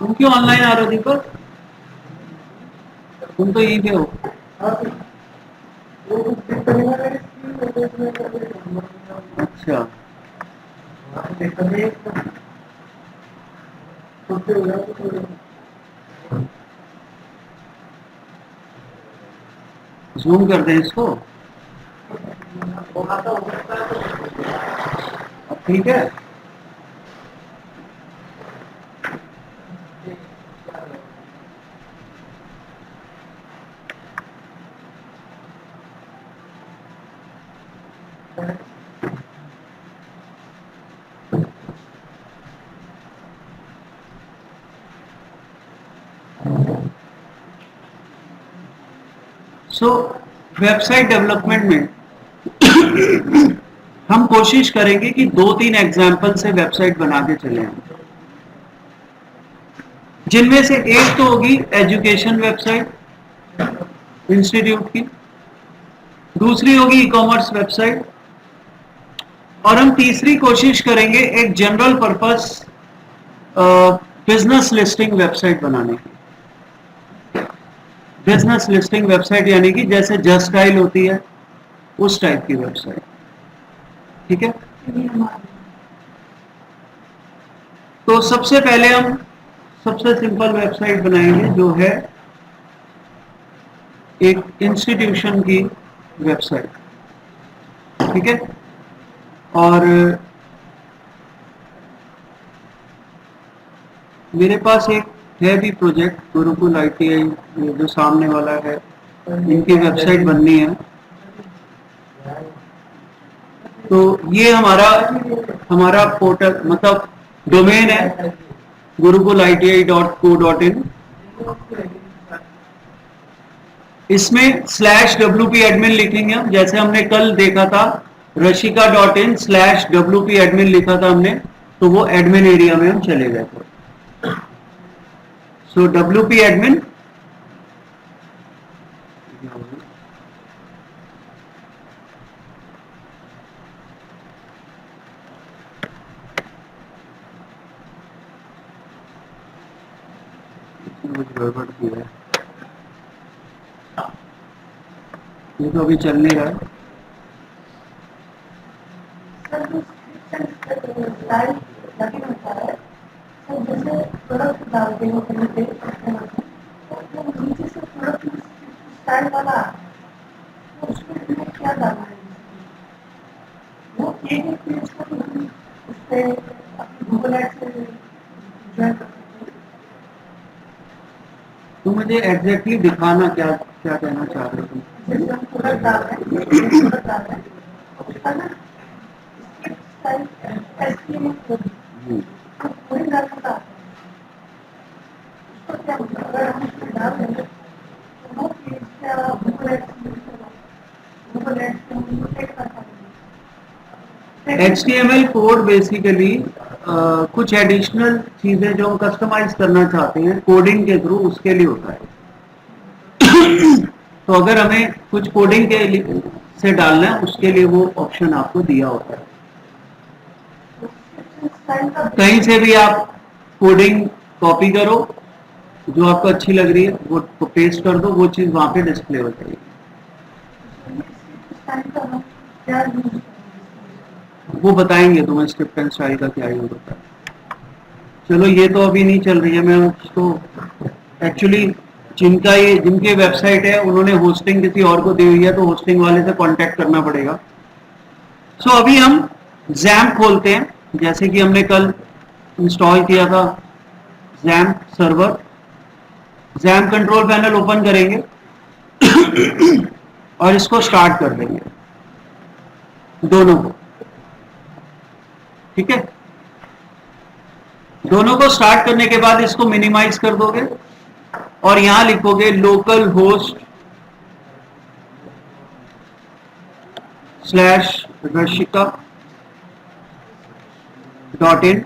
तुम क्यों ऑनलाइन आ रहे हो दीपक? तुम तो यहीं पे हो। अच्छा, जूम कर दें इसको। अब ठीक है। सो वेबसाइट डेवलपमेंट में हम कोशिश करेंगे कि 2-3 एग्जाम्पल से वेबसाइट बना के चले हम, जिनमें से एक तो होगी एजुकेशन वेबसाइट इंस्टीट्यूट की, दूसरी होगी ई कॉमर्स वेबसाइट, और हम तीसरी कोशिश करेंगे एक general purpose business listing website बनाने की। बिजनेस लिस्टिंग वेबसाइट यानी कि जैसे जस्ट डायल होती है उस टाइप की वेबसाइट। ठीक है, तो सबसे पहले हम सबसे सिंपल वेबसाइट बनाएंगे जो है एक इंस्टीट्यूशन की वेबसाइट। ठीक है, और मेरे पास एक है भी प्रोजेक्ट गुरुकुल ITI, ये जो सामने वाला है, इनकी वेबसाइट बननी है। तो ये हमारा हमारा पोर्टल मतलब डोमेन है gurukul.iti.co.in। इसमें /WP-admin लिखेंगे हम, जैसे हमने कल देखा था rashika.in/WP-admin लिखा था हमने, तो वो एडमिन एरिया में हम चले गए थे। सो WP-admin कुछ गड़बड़ की है, ये तो अभी चल नहीं रहा है। तो मुझे एग्जैक्टली दिखाना क्या क्या कहना चाह रहे हो तुम? HTML कोड बेसिकली कुछ एडिशनल चीजें जो हम कस्टमाइज करना चाहते हैं कोडिंग के थ्रू, उसके लिए होता है। तो अगर हमें कुछ कोडिंग के लिए से डालना है, उसके लिए वो ऑप्शन आपको दिया होता है। कहीं से भी आप कोडिंग कॉपी करो, जो आपको अच्छी लग रही है वो पेस्ट कर दो, वो चीज वहां पे डिस्प्ले हो जाएगी। वो बताएंगे तुम्हें स्क्रिप्ट एंड स्टाइल का क्या यूज होता है। चलो ये तो अभी नहीं चल रही है, मैं उसको एक्चुअली जिनकी वेबसाइट है उन्होंने होस्टिंग किसी और को दी हुई है, तो होस्टिंग वाले से कांटेक्ट करना पड़ेगा। सो अभी हम XAMPP खोलते हैं, जैसे कि हमने कल इंस्टॉल किया था XAMPP server. XAMPP control panel open करेंगे और इसको स्टार्ट कर देंगे दोनों को। ठीक है, दोनों को स्टार्ट करने के बाद इसको मिनिमाइज कर दोगे और यहां लिखोगे लोकल होस्ट /rashika.in।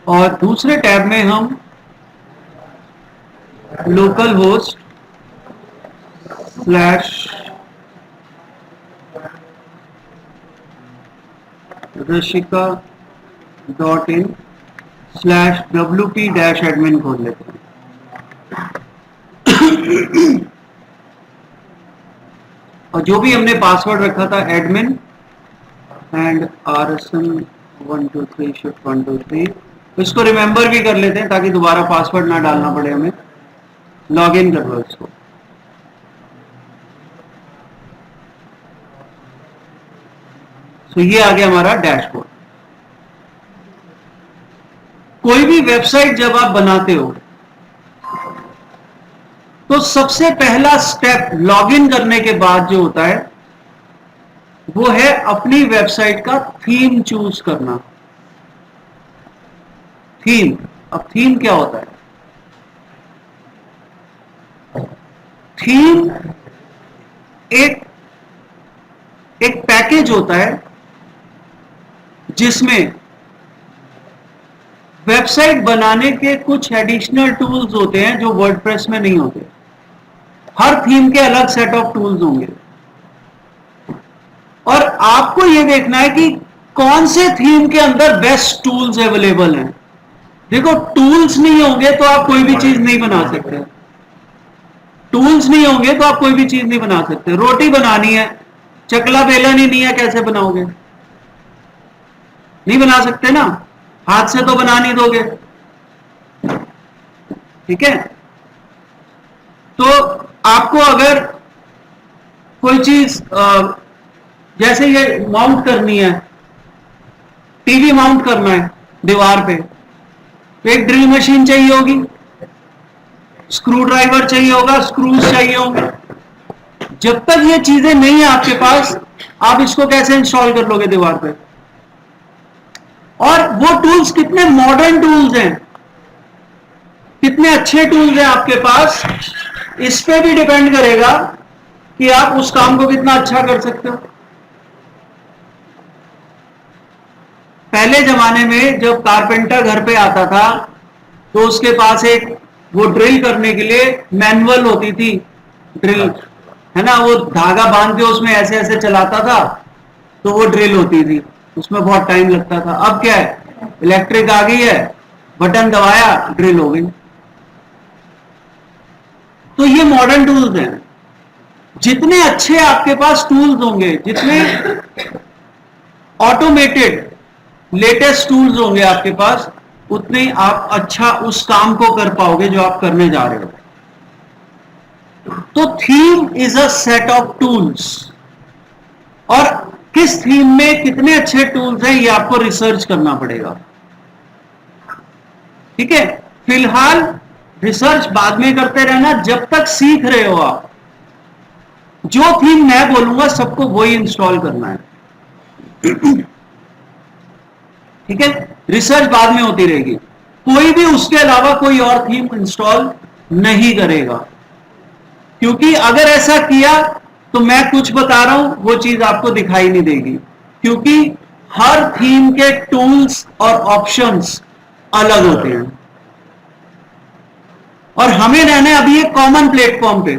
और दूसरे टैब में हम local host slash rashika.in slash wp-admin खोल लेते हैं। और जो भी हमने पासवर्ड रखा था एडमिन एंड rsm 123 shift 123, इसको रिमेंबर भी कर लेते हैं ताकि दोबारा पासवर्ड ना डालना पड़े हमें। लॉग इन कर लो इसको। तो ये आ गया हमारा डैशबोर्ड। कोई भी वेबसाइट जब आप बनाते हो तो सबसे पहला स्टेप लॉगिन करने के बाद जो होता है वो है अपनी वेबसाइट का थीम चूज करना। थीम, अब थीम क्या होता है? थीम एक पैकेज होता है जिसमें वेबसाइट बनाने के कुछ एडिशनल टूल्स होते हैं जो वर्डप्रेस में नहीं होते। हर थीम के अलग सेट ऑफ टूल्स होंगे और आपको यह देखना है कि कौन से थीम के अंदर बेस्ट टूल्स अवेलेबल हैं। देखो, टूल्स नहीं होंगे तो आप कोई भी चीज नहीं बना सकते। टूल्स नहीं होंगे तो आप कोई भी चीज नहीं बना सकते। रोटी बनानी है, चकला बेलन ही नहीं है, कैसे बनाओगे? नहीं बना सकते ना, हाथ से तो बना नहीं दोगे। ठीक है, तो आपको अगर कोई चीज जैसे ये माउंट करनी है, टीवी माउंट करना है दीवार पे, तो एक ड्रिल मशीन चाहिए होगी, स्क्रू ड्राइवर चाहिए होगा, स्क्रूज चाहिए होंगे। जब तक ये चीजें नहीं है आपके पास, आप इसको कैसे इंस्टॉल कर लोगे दीवार पे? और वो टूल्स कितने मॉडर्न टूल्स हैं, कितने अच्छे टूल्स हैं आपके पास, इस पे भी डिपेंड करेगा कि आप उस काम को कितना अच्छा कर सकते हो। पहले जमाने में जब कारपेंटर घर पे आता था तो उसके पास एक वो ड्रिल करने के लिए मैनुअल होती थी, ड्रिल है ना, वो धागा बांध के उसमें ऐसे ऐसे चलाता था तो वो ड्रिल होती थी, उसमें बहुत टाइम लगता था। अब क्या है, इलेक्ट्रिक आ गई है, बटन दबाया, ड्रिल हो गई। तो ये मॉडर्न टूल्स हैं। जितने अच्छे आपके पास टूल्स होंगे, जितने ऑटोमेटेड लेटेस्ट टूल्स होंगे आपके पास, उतने आप अच्छा उस काम को कर पाओगे जो आप करने जा रहे हो। तो theme is a set of tools, और किस थीम में कितने अच्छे टूल्स हैं ये आपको रिसर्च करना पड़ेगा। ठीक है, फिलहाल रिसर्च बाद में करते रहना, जब तक सीख रहे हो आप। जो थीम मैं बोलूंगा सबको वही इंस्टॉल करना है। ठीक है, रिसर्च बाद में होती रहेगी। कोई भी उसके अलावा कोई और थीम इंस्टॉल नहीं करेगा, क्योंकि अगर ऐसा किया तो मैं कुछ बता रहा हूं वो चीज आपको दिखाई नहीं देगी, क्योंकि हर थीम के टूल्स और ऑप्शंस अलग होते हैं। और हमें रहना है अभी एक कॉमन प्लेटफॉर्म पे।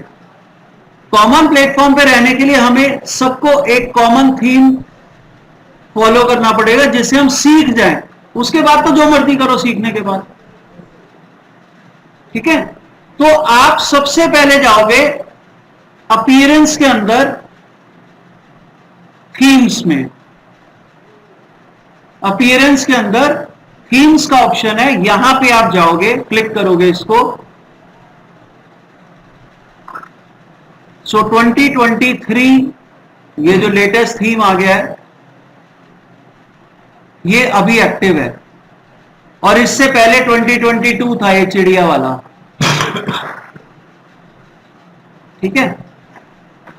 कॉमन प्लेटफॉर्म पे रहने के लिए हमें सबको एक कॉमन थीम फॉलो करना पड़ेगा जिससे हम सीख जाएं। उसके बाद तो जो मर्जी करो सीखने के बाद। ठीक है, तो आप सबसे पहले जाओगे अपीयरेंस के अंदर, थीम्स में। अपीयरेंस के अंदर थीम्स का ऑप्शन है, यहां पे आप जाओगे, क्लिक करोगे इसको। सो 2023 ये जो लेटेस्ट थीम आ गया है ये अभी एक्टिव है, और इससे पहले 2022 था ये चिड़िया वाला। ठीक है,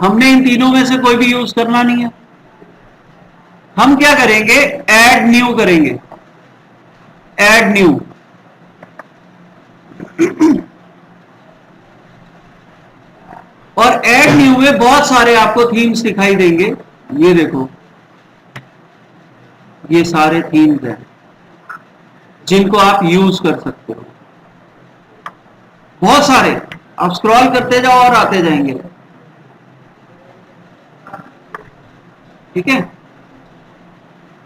हमने इन तीनों में से कोई भी यूज करना नहीं है। हम क्या करेंगे, ऐड न्यू करेंगे, ऐड न्यू। और ऐड न्यू में बहुत सारे आपको थीम्स दिखाई देंगे। ये देखो, ये सारे थीम्स हैं। जिनको आप यूज कर सकते हो, बहुत सारे। आप स्क्रॉल करते जाओ और आते जाएंगे। ठीक है।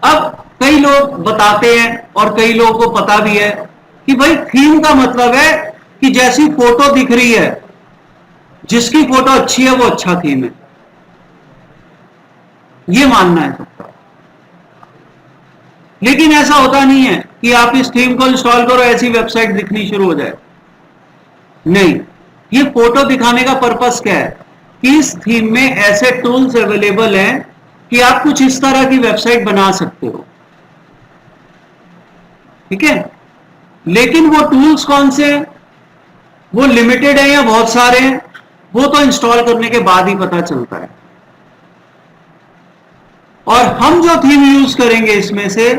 अब कई लोग बताते हैं और कई लोगों को पता भी है कि भाई थीम का मतलब है कि जैसी फोटो दिख रही है, जिसकी फोटो अच्छी है वो अच्छा थीम है, ये मानना है सबका। लेकिन ऐसा होता नहीं है कि आप इस थीम को इंस्टॉल करो ऐसी वेबसाइट दिखनी शुरू हो जाए। नहीं, ये फोटो दिखाने का पर्पस क्या है कि इस थीम में ऐसे टूल्स अवेलेबल हैं कि आप कुछ इस तरह की वेबसाइट बना सकते हो। ठीक है। लेकिन वो टूल्स कौन से हैं, वो लिमिटेड है या बहुत सारे हैं, वो तो इंस्टॉल करने के बाद ही पता चलता है। और हम जो थीम यूज करेंगे इसमें से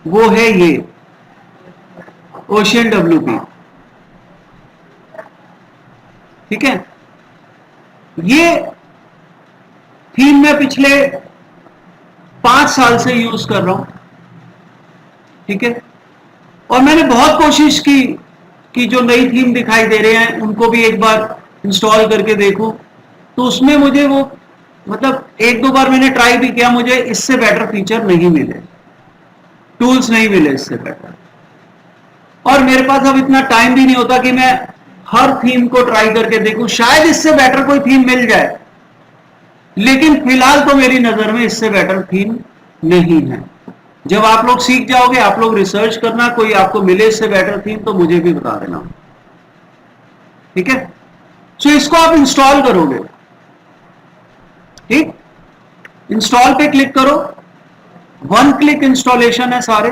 वो है ये ओशियन WP। ठीक है। ये थीम मैं पिछले 5 साल से यूज कर रहा हूं। ठीक है। और मैंने बहुत कोशिश की कि जो नई थीम दिखाई दे रहे हैं उनको भी एक बार इंस्टॉल करके देखूं, तो उसमें मुझे वो मतलब 1-2 बार मैंने ट्राई भी किया, मुझे इससे बेटर फीचर नहीं मिले, टूल्स नहीं मिले इससे बेटर। और मेरे पास अब इतना टाइम भी नहीं होता कि मैं हर थीम को ट्राई करके देखूं, शायद इससे बेटर कोई थीम मिल जाए, लेकिन फिलहाल तो मेरी नजर में इससे बेटर थीम नहीं है। जब आप लोग सीख जाओगे, आप लोग रिसर्च करना, कोई आपको मिले इससे बेटर थीम तो मुझे भी बता देना। ठीक है। सो इसको आप इंस्टॉल करोगे। ठीक, इंस्टॉल पे क्लिक करो, 1 क्लिक इंस्टॉलेशन है सारे।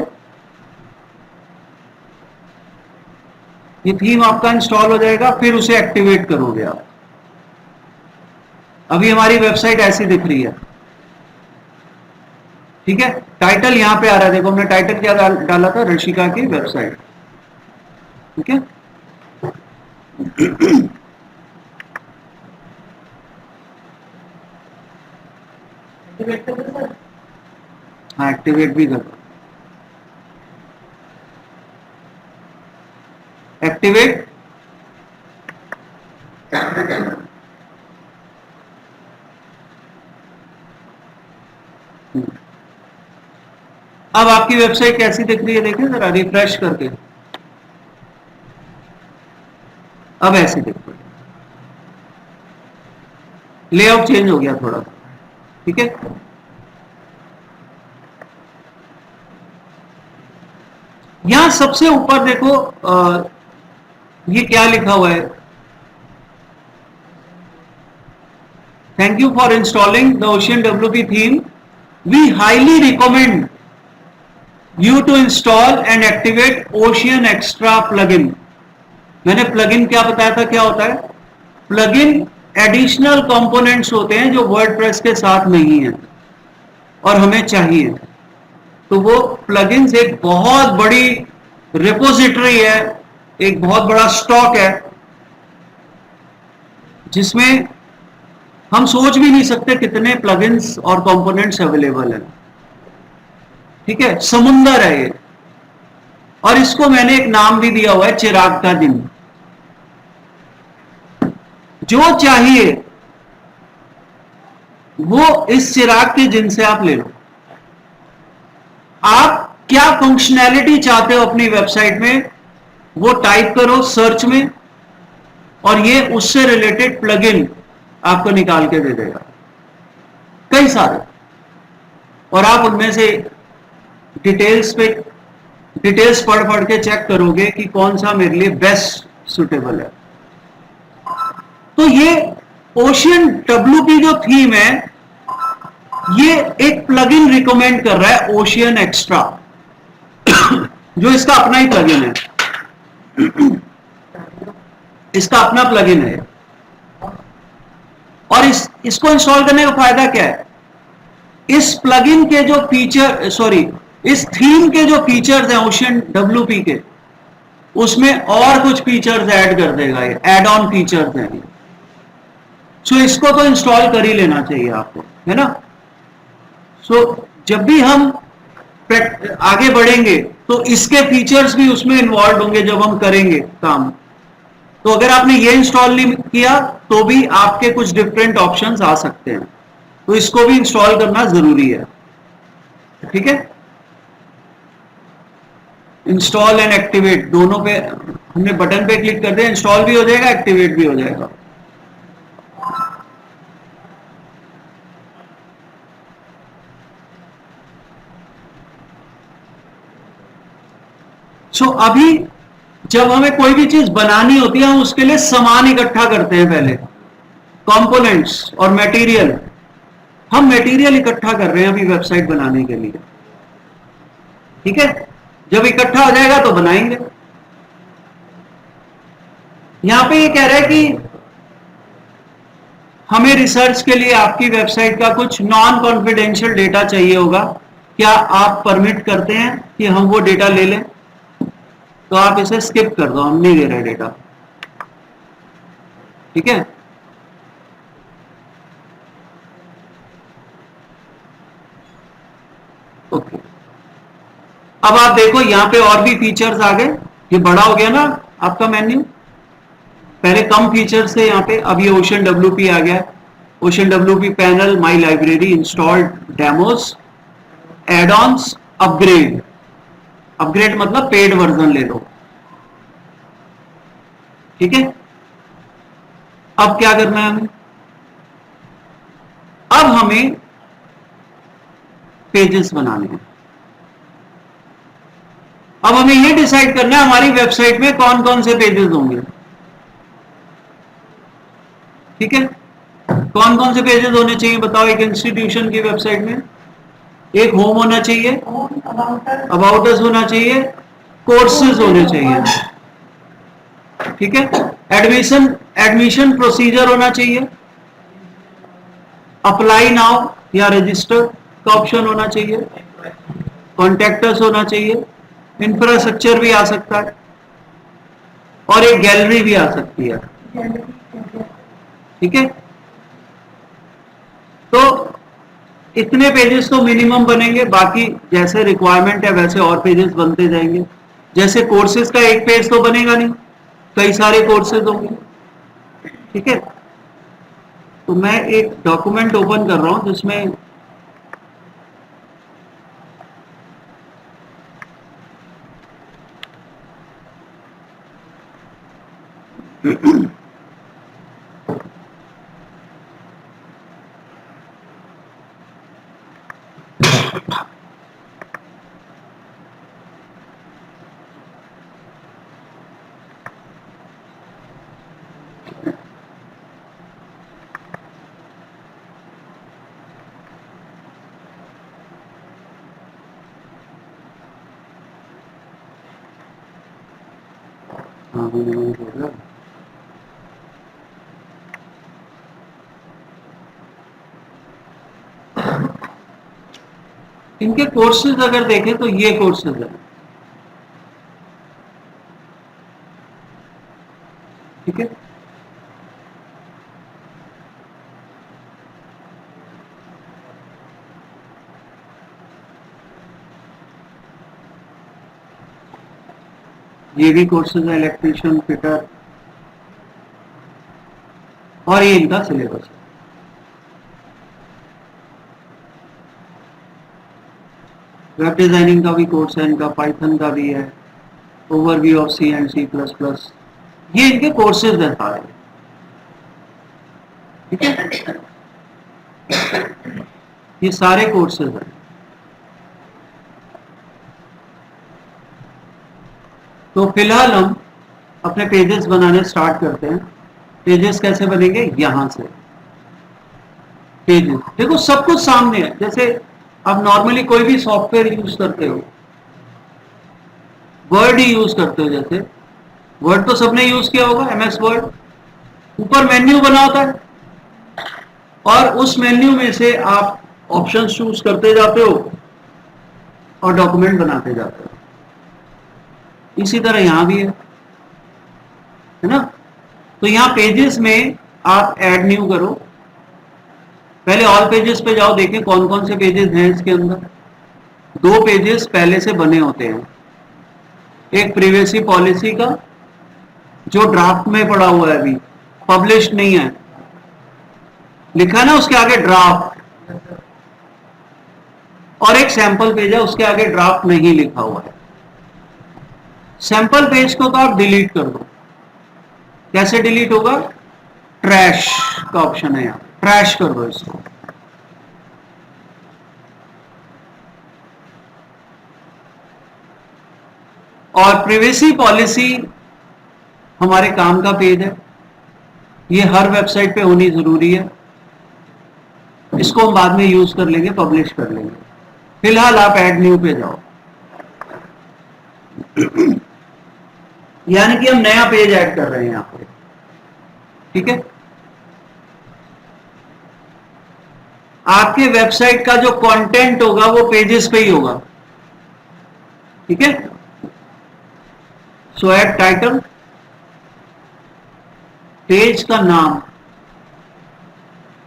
ये थीम आपका इंस्टॉल हो जाएगा, फिर उसे एक्टिवेट करोगे आप। अभी हमारी वेबसाइट ऐसी दिख रही है। ठीक है। टाइटल यहां पे आ रहा है, देखो हमने टाइटल क्या डाला था, ऋषिका की वेबसाइट। ठीक है। हाँ, एक्टिवेट भी करो। एक्टिवेट। अब आपकी वेबसाइट कैसी दिख रही है, देखिए जरा रिफ्रेश करके। अब ऐसी दिख रही है, लेआउट चेंज हो गया थोड़ा। ठीक है। यहां सबसे ऊपर देखो ये क्या लिखा हुआ है, thank you for installing the Ocean WP theme, we highly recommend you to install and activate Ocean Extra plugin. मैंने प्लगइन क्या बताया था, क्या होता है? प्लगइन एडिशनल कंपोनेंट्स होते हैं जो वर्डप्रेस के साथ नहीं है और हमें चाहिए। तो वो प्लगइन्स एक बहुत बड़ी रिपोजिटरी है, एक बहुत बड़ा स्टॉक है, जिसमें हम सोच भी नहीं सकते कितने प्लगइन्स और कंपोनेंट्स अवेलेबल हैं। ठीक है, समुंदर है ये। और इसको मैंने एक नाम भी दिया हुआ है, चिराग का दिन। जो चाहिए वो इस चिराग के जिन से आप ले लो। आप क्या फंक्शनैलिटी चाहते हो अपनी वेबसाइट में, वो टाइप करो सर्च में, और ये उससे रिलेटेड प्लगइन आपको निकाल के दे देगा, कई सारे। और आप उनमें से डिटेल्स पढ़ पढ़ के चेक करोगे कि कौन सा मेरे लिए बेस्ट सुटेबल है। तो ये ओशियन WP जो थीम है, ये एक प्लगइन रिकमेंड कर रहा है, ओशियन एक्स्ट्रा, जो इसका अपना ही प्लगइन है। इसका अपना प्लगइन है। और इसको इंस्टॉल करने का फायदा क्या है? इस प्लगइन के जो फीचर, इस थीम के जो फीचर्स हैं ओशियन WP के, उसमें और कुछ फीचर्स ऐड कर देगा, ये एड ऑन फीचर्स हैं। सो इसको तो इंस्टॉल कर ही लेना चाहिए आपको, है ना। सो जब भी हम आगे बढ़ेंगे तो इसके फीचर्स भी उसमें इन्वॉल्व होंगे जब हम करेंगे काम। तो अगर आपने ये इंस्टॉल नहीं किया तो भी आपके कुछ डिफरेंट ऑप्शंस आ सकते हैं, तो इसको भी इंस्टॉल करना जरूरी है। ठीक है, इंस्टॉल एंड एक्टिवेट दोनों पे हमने बटन पे क्लिक कर दिया, इंस्टॉल भी हो जाएगा, एक्टिवेट भी हो जाएगा। अभी जब हमें कोई भी चीज बनानी होती है हम उसके लिए सामान इकट्ठा करते हैं पहले, कंपोनेंट्स और मटेरियल। हम मटेरियल इकट्ठा कर रहे हैं अभी वेबसाइट बनाने के लिए। ठीक है, जब इकट्ठा हो जाएगा तो बनाएंगे। यहां पे ये कह रहा है कि हमें रिसर्च के लिए आपकी वेबसाइट का कुछ नॉन कॉन्फिडेंशियल डेटा चाहिए होगा, क्या आप परमिट करते हैं कि हम वो डेटा ले लें? तो आप इसे स्किप कर दो, हम नहीं दे रहे डेटा। ठीक है, ओके। अब आप देखो यहां पे और भी फीचर्स आ गए, ये बड़ा हो गया ना आपका मेन्यू। पहले कम फीचर्स थे यहाँ पे, अब ये ओशन WP आ गया। Ocean WP panel, my library, installed demos, add ons, upgrade. Upgrade मतलब पेड वर्जन ले लो। ठीक है, अब क्या करना है हमें? अब हमें पेजेस बनाने हैं। अब हमें यह डिसाइड करना है हमारी वेबसाइट में कौन कौन से पेजेस होंगे। ठीक है, कौन कौन से पेजेस होने चाहिए बताओ एक इंस्टीट्यूशन की वेबसाइट में? एक होम होना चाहिए, अबाउट अस होना चाहिए, कोर्सेज होने चाहिए। ठीक है, एडमिशन एडमिशन प्रोसीजर होना चाहिए, अप्लाई नाउ या रजिस्टर का ऑप्शन होना चाहिए, कॉन्टेक्टस होना चाहिए, इंफ्रास्ट्रक्चर भी आ सकता है और एक गैलरी भी आ सकती है। ठीक है, तो इतने पेजेस तो मिनिमम बनेंगे, बाकी जैसे रिक्वायरमेंट है वैसे और पेजेस बनते जाएंगे। जैसे कोर्सेज का एक पेज तो बनेगा नहीं, कई सारे कोर्सेज होंगे। ठीक है, तो मैं एक डॉक्यूमेंट ओपन कर रहा हूं जिसमें इनके कोर्सेज अगर देखें तो ये कोर्सेज है। ठीक है, ये भी कोर्सेज है, इलेक्ट्रीशियन, फिटर, और ये इनका सिलेबस है। वेब डिजाइनिंग का भी कोर्स है इनका, पाइथन का भी है, overview of C and C++, ये इनके कोर्सेज हैं सारे। ठीक है, ये सारे कोर्सेज हैं। तो फिलहाल हम अपने पेजेस बनाने स्टार्ट करते हैं। पेजेस कैसे बनेंगे? यहां से पेजेस देखो सब कुछ सामने है। जैसे आप नॉर्मली कोई भी सॉफ्टवेयर यूज करते हो, वर्ड ही यूज करते हो, जैसे वर्ड तो सबने यूज किया होगा, MS वर्ड। ऊपर मेन्यू बना होता है और उस मेन्यू में से आप ऑप्शन चूज करते जाते हो और डॉक्यूमेंट बनाते जाते हो। इसी तरह यहां भी है ना? तो यहां पेजेस में आप ऐड न्यू करो, पहले ऑल पेजेस पे जाओ, देखें कौन कौन से पेजेस हैं इसके अंदर। दो पेजेस पहले से बने होते हैं, एक प्रिवेसी पॉलिसी का जो ड्राफ्ट में पड़ा हुआ है, अभी पब्लिश नहीं है, लिखा है ना उसके आगे ड्राफ्ट, और एक सैंपल पेज है उसके आगे ड्राफ्ट नहीं लिखा हुआ है। सैंपल पेज को तो आप डिलीट कर दो। कैसे डिलीट होगा? ट्रैश का ऑप्शन है, यहां ट्रैश कर दो इसको। और प्रिवेसी पॉलिसी हमारे काम का पेज है, ये हर वेबसाइट पे होनी जरूरी है, इसको हम बाद में यूज कर लेंगे, पब्लिश कर लेंगे। फिलहाल आप ऐड न्यू पे जाओ। यानी कि हम नया पेज ऐड कर रहे हैं यहां पे, ठीक है। आपके वेबसाइट का जो कंटेंट होगा वो पेजेस पे ही होगा, ठीक है। सो ऐड टाइटल, पेज का नाम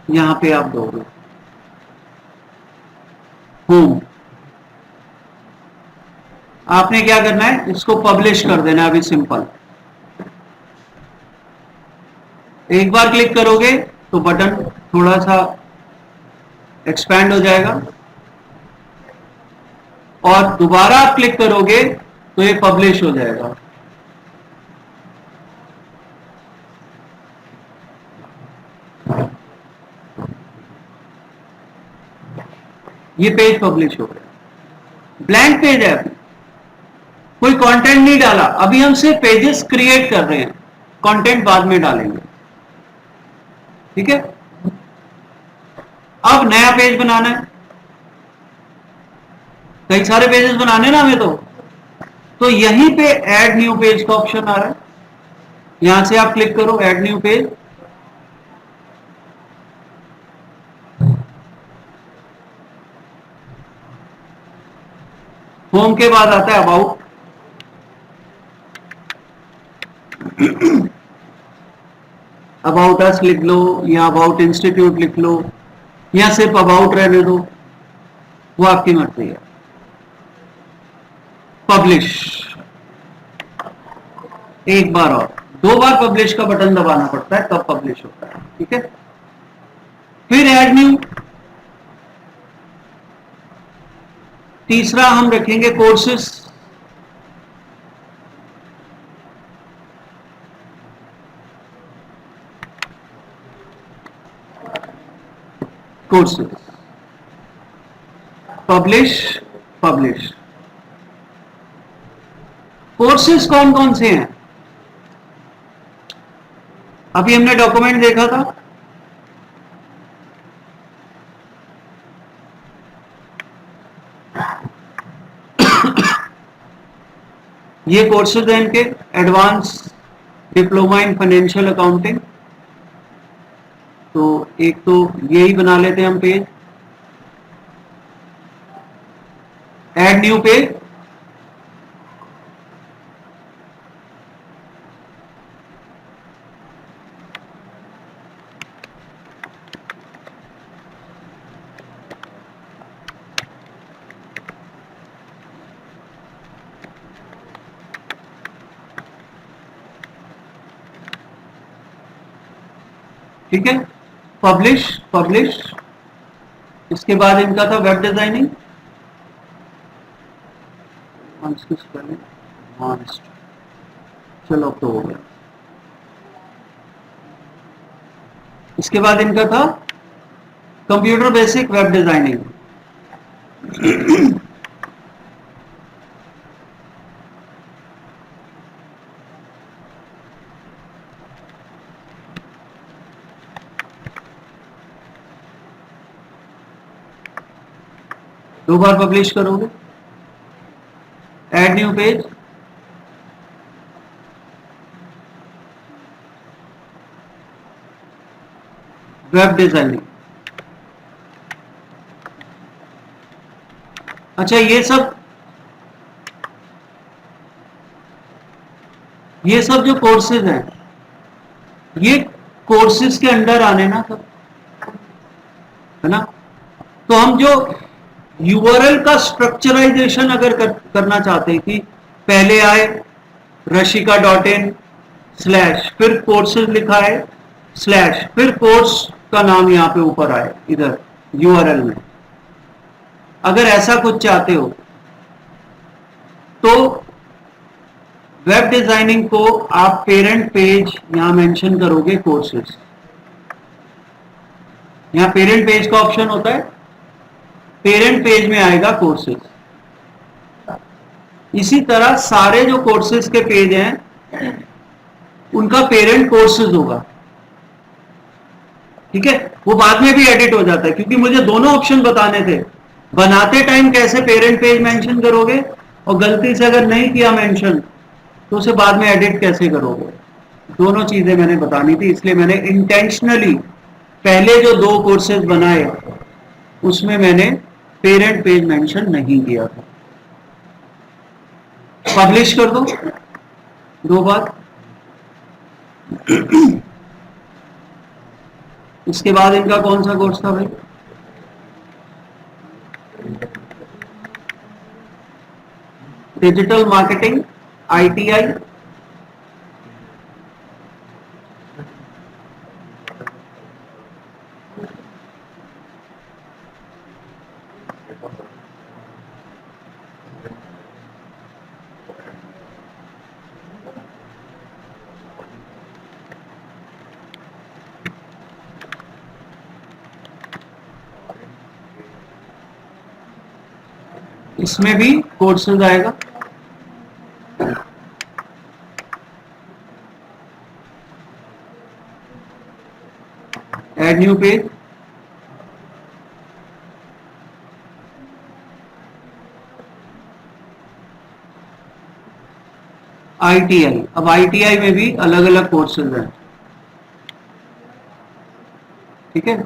यहां पे आप दोगे होम। आपने क्या करना है, इसको पब्लिश कर देना है अभी, सिंपल। एक बार क्लिक करोगे तो बटन थोड़ा सा एक्सपैंड हो जाएगा, और दोबारा आप क्लिक करोगे तो ये पब्लिश हो जाएगा। ये पेज पब्लिश हो गया। ब्लैंक पेज है, अभी कोई कंटेंट नहीं डाला, अभी हम सिर्फ पेजेस क्रिएट कर रहे हैं, कंटेंट बाद में डालेंगे, ठीक है। अब नया पेज बनाना है, कई सारे पेजेस बनाने ना हमें, तो यहीं पे ऐड न्यू पेज का ऑप्शन आ रहा है, यहां से आप क्लिक करो ऐड न्यू पेज। होम के बाद आता है अबाउट। अबाउट अस लिख लो या अबाउट इंस्टीट्यूट लिख लो, या सिर्फ अबाउट रहने दो, वो आपकी मर्जी है। पब्लिश, एक बार और, दो बार पब्लिश का बटन दबाना पड़ता है तब पब्लिश होता है, ठीक है। फिर ऐड न्यू। तीसरा हम रखेंगे courses. Courses, publish, publish. Courses कौन कौन से हैं? अभी हमने डॉक्यूमेंट देखा था, ये कोर्सेज हैं इनके, advance diploma in financial accounting. तो एक तो यही बना लेते हैं हम पेज, ऐड न्यू पेज। ठीक है, पब्लिश, पब्लिश। इसके बाद इनका था वेब डिजाइनिंग, चलो अब तो हो गया। इसके बाद इनका था कंप्यूटर बेसिक वेब डिजाइनिंग। दो बार पब्लिश करोगे, add new page, web designing. अच्छा, ये सब जो कोर्सेज हैं, ये कोर्सेज के अंडर आने ना सब, है ना। तो हम जो यूआरएल का स्ट्रक्चराइजेशन अगर करना चाहते हैं कि पहले आए rashika.in स्लैश, फिर कोर्सेज लिखा है स्लैश, फिर कोर्स का नाम यहां पे ऊपर आए इधर यूआरएल में, अगर ऐसा कुछ चाहते हो तो वेब डिजाइनिंग को आप पेरेंट पेज यहां मेंशन करोगे कोर्सेज, यहां पेरेंट पेज का ऑप्शन होता है, पेरेंट पेज में आएगा कोर्सेज। इसी तरह सारे जो कोर्सेज के पेज हैं उनका पेरेंट कोर्सेज होगा, ठीक है। वो बाद में भी एडिट हो जाता है क्योंकि मुझे दोनों ऑप्शन बताने थे, बनाते टाइम कैसे पेरेंट पेज मेंशन करोगे और गलती से अगर नहीं किया मेंशन तो उसे बाद में एडिट कैसे करोगे, दोनों चीजें मैंने बतानी थी। इसलिए मैंने इंटेंशनली पहले जो 2 कोर्सेज बनाए उसमें मैंने पेरेंट पेज मेंशन नहीं किया था। पब्लिश कर दो 2 बार। इसके बाद इनका कौन सा कोर्स था भाई? डिजिटल मार्केटिंग ITI, इसमें भी कोर्सेज आएगा। ऐड न्यू पेज, ITI, अब ITI में भी अलग अलग कोर्सेज हैं, ठीक है।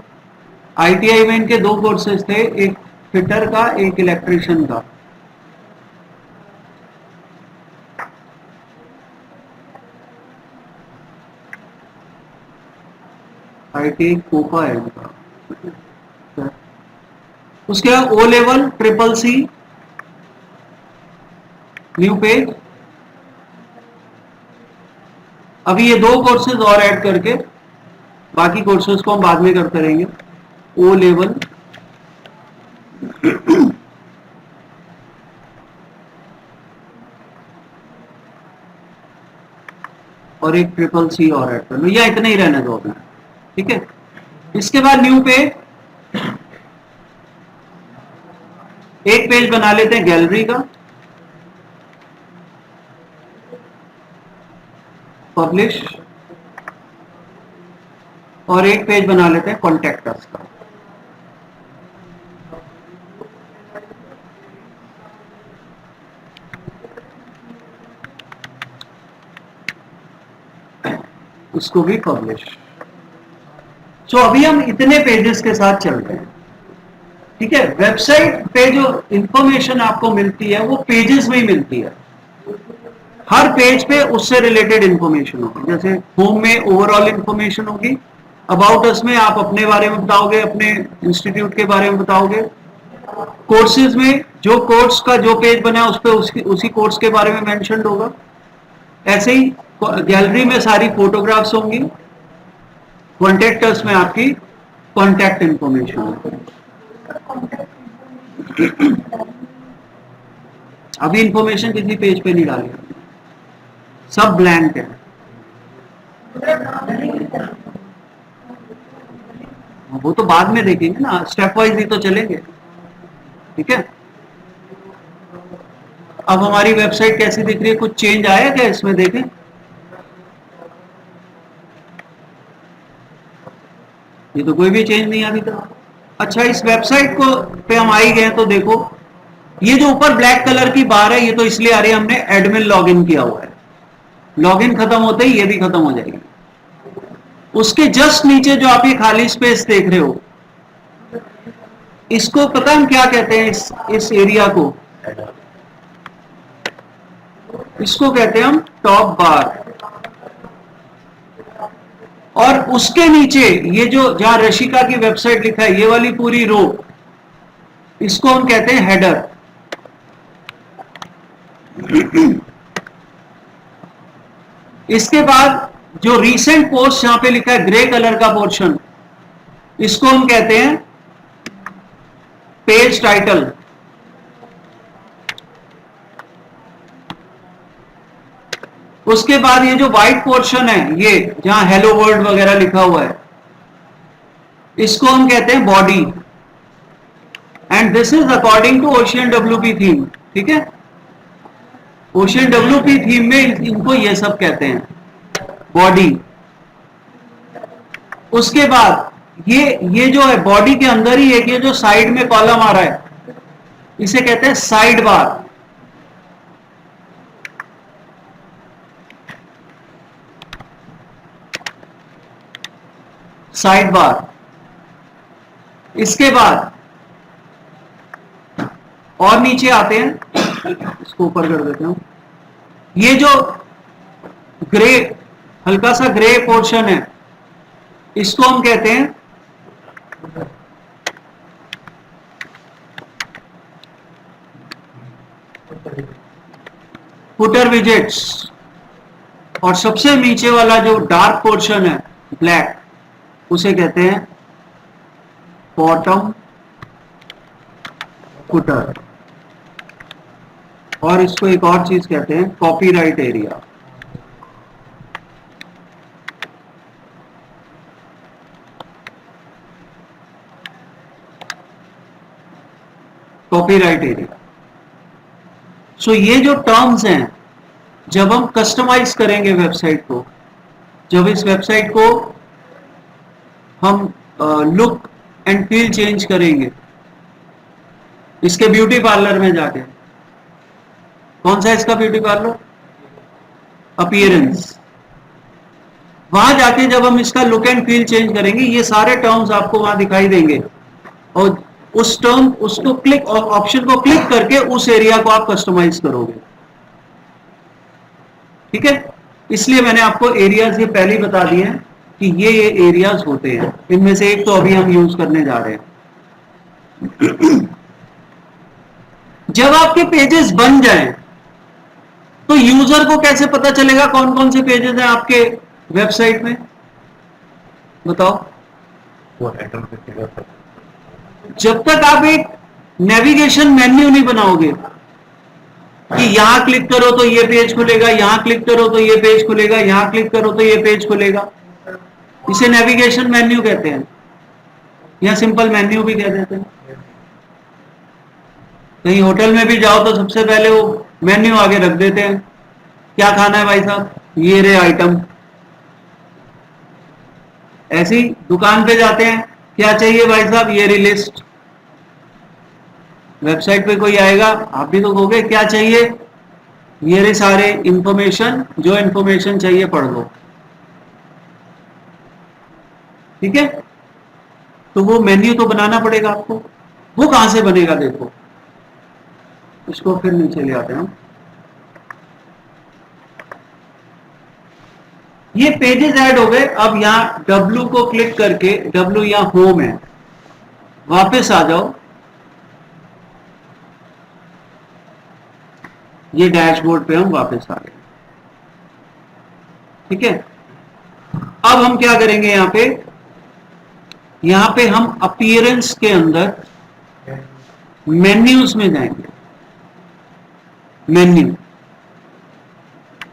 ITI में इनके 2 कोर्सेज थे, एक फिटर का, एक इलेक्ट्रिशियन का। ITI कोपा है इनका। उसके बाद O level CCC new page. अभी ये 2 कोर्सेज और ऐड करके बाकी कोर्सेज को हम बाद में करते रहेंगे। O लेवल और एक CCC और ऐड कर लो, या इतना ही रहने दो अपना, ठीक है। इसके बाद न्यू पेज, एक पेज बना लेते हैं गैलरी का, पब्लिश, और एक पेज बना लेते हैं कॉन्टैक्ट अस का। उसको भी पब्लिश। सो अभी हम इतने पेजेस के साथ चल रहे हैं, ठीक है। वेबसाइट पे जो इंफॉर्मेशन आपको मिलती है वो पेजेस में ही मिलती है, हर पेज पे उससे रिलेटेड इंफॉर्मेशन होगी। जैसे होम में ओवरऑल इंफॉर्मेशन होगी, अबाउट अस में आप अपने बारे में बताओगे, अपने इंस्टीट्यूट के बारे में बताओगे, कोर्सेज में जो कोर्स का जो पेज बना है उस पर उसी कोर्स के बारे में मेंशन होगा। ऐसे ही गैलरी में सारी फोटोग्राफ्स होंगी, कॉन्टैक्ट अस में आपकी कॉन्टैक्ट इंफॉर्मेशन होगी। अभी इंफॉर्मेशन किसी पेज पे नहीं डाली, सब ब्लैंक है। वो तो बाद में देखेंगे ना, स्टेप वाइज ही तो चलेंगे, ठीक है। अब हमारी वेबसाइट कैसी दिख रही है, कुछ चेंज आया क्या इसमें, देखें। ये तो कोई भी चेंज नहीं अभी तक। अच्छा, इस वेबसाइट को पे हम आ ही गए तो देखो, ये जो ऊपर ब्लैक कलर की बार है ये तो इसलिए आ रही है हमने एडमिन लॉगिन किया हुआ है। लॉगिन खत्म होते ही ये भी खत्म हो जाएगी। उसके जस्ट नीचे जो आप ये खाली स्पेस देख रहे हो, इसको पता हम क्या कहते हैं, इस एरिया को, इसको कहते हैं हम टॉप बार। और उसके नीचे ये जो जहां रशिका की वेबसाइट लिखा है, ये वाली पूरी रो, इसको हम कहते हैं हेडर। इसके बाद जो रीसेंट पोस्ट यहां पे लिखा है ग्रे कलर का पोर्शन, इसको हम कहते हैं पेज टाइटल। उसके बाद ये जो व्हाइट पोर्शन है, ये जहां हेलो वर्ल्ड वगैरह लिखा हुआ है, इसको हम कहते हैं body. And this is according to Ocean WP theme. ठीक है, ओशियन डब्ल्यूपी थीम में इनको ये सब कहते हैं बॉडी। उसके बाद ये जो है बॉडी के अंदर ही एक ये जो साइड में कॉलम आ रहा है, इसे कहते हैं साइड बार। Side bar. इसके बाद और नीचे आते हैं, इसको ऊपर कर देते हूं। ये जो ग्रे, हल्का सा ग्रे पोर्शन है, इसको हम कहते हैं फुटर विजेट्स। और सबसे नीचे वाला जो डार्क पोर्शन है ब्लैक, उसे कहते हैं बॉटम फुटर। और इसको एक और चीज कहते हैं copyright area. Copyright area. So ये जो टर्म्स हैं, जब हम कस्टमाइज करेंगे वेबसाइट को, जब इस वेबसाइट को हम लुक एंड फील चेंज करेंगे, इसके ब्यूटी पार्लर में जाके, कौन सा इसका ब्यूटी पार्लर? अपीयरेंस। वहां जाके जब हम इसका लुक एंड फील चेंज करेंगे, ये सारे टर्म्स आपको वहां दिखाई देंगे, और उस टर्म, उसको क्लिक, ऑप्शन को क्लिक करके उस एरिया को आप कस्टमाइज करोगे। ठीक है, इसलिए मैंने आपको एरियाज ये पहले ही बता दिए हैं कि ये एरियाज होते हैं। इनमें से एक तो अभी हम यूज करने जा रहे हैं। जब आपके पेजेस बन जाएं, तो यूजर को कैसे पता चलेगा कौन कौन से पेजेस हैं आपके वेबसाइट में? बताओ। जब तक आप एक नेविगेशन मेन्यू नहीं बनाओगे कि यहां क्लिक करो तो ये पेज खुलेगा, यहां क्लिक करो तो ये पेज खुलेगा, यहां क्लिक करो तो ये पेज खुलेगा, इसे नेविगेशन मेन्यू कहते हैं, या सिंपल मेन्यू भी कह देते हैं। कहीं होटल में भी जाओ तो सबसे पहले वो मेन्यू आगे रख देते हैं, क्या खाना है भाई साहब, ये रे आइटम। ऐसी दुकान पे जाते हैं, क्या चाहिए भाई साहब, ये रे लिस्ट। वेबसाइट पे कोई आएगा, आप भी तो कहोगे क्या चाहिए, ये रे सारे इंफॉर्मेशन, जो इंफॉर्मेशन चाहिए पढ़ लो। ठीक है, तो वो मेन्यू तो बनाना पड़ेगा आपको। वो कहां से बनेगा? देखो, इसको फिर नीचे ले आते हैं हम। ये पेजेस ऐड हो गए। अब यहां W को क्लिक करके, W यहां होम है, वापस आ जाओ, ये डैशबोर्ड पे हम वापस आ गए। ठीक है, अब हम क्या करेंगे, यहां पे हम अपीयरेंस के अंदर मेन्यूज में जाएंगे। मेन्यू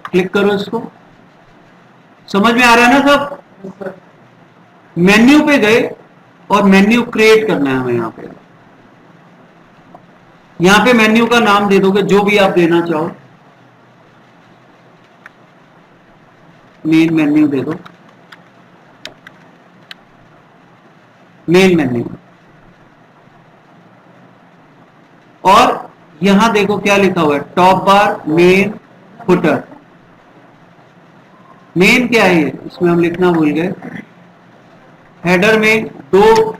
क्लिक करो, इसको समझ में आ रहा है ना सब? मेन्यू पे गए और मेन्यू क्रिएट करना है हमें। यहां पे मेन्यू का नाम दे दोगे जो भी आप देना चाहो। मेन मेन्यू दे दो, मेन मेन्यू। और यहां देखो क्या लिखा हुआ है, टॉप बार, मेन, फुटर। मेन क्या है, इसमें हम लिखना भूल गए। हेडर में दो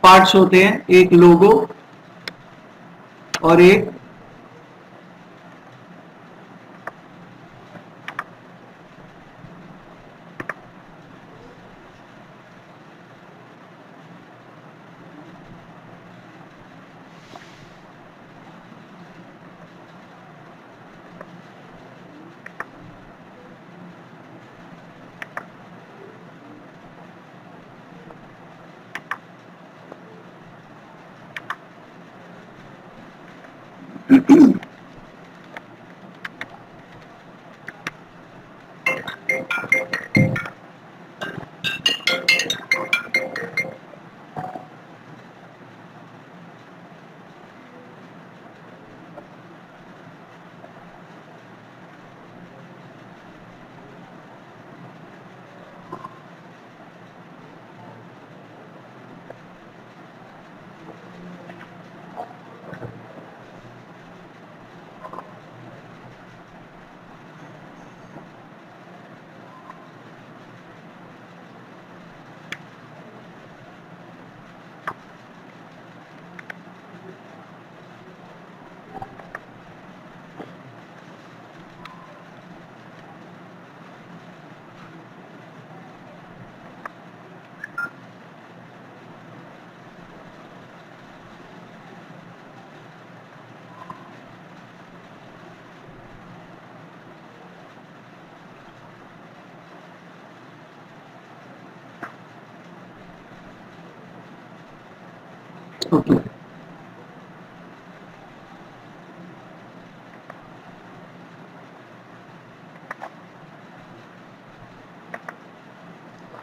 पार्ट्स होते हैं, एक लोगो और एक ओके,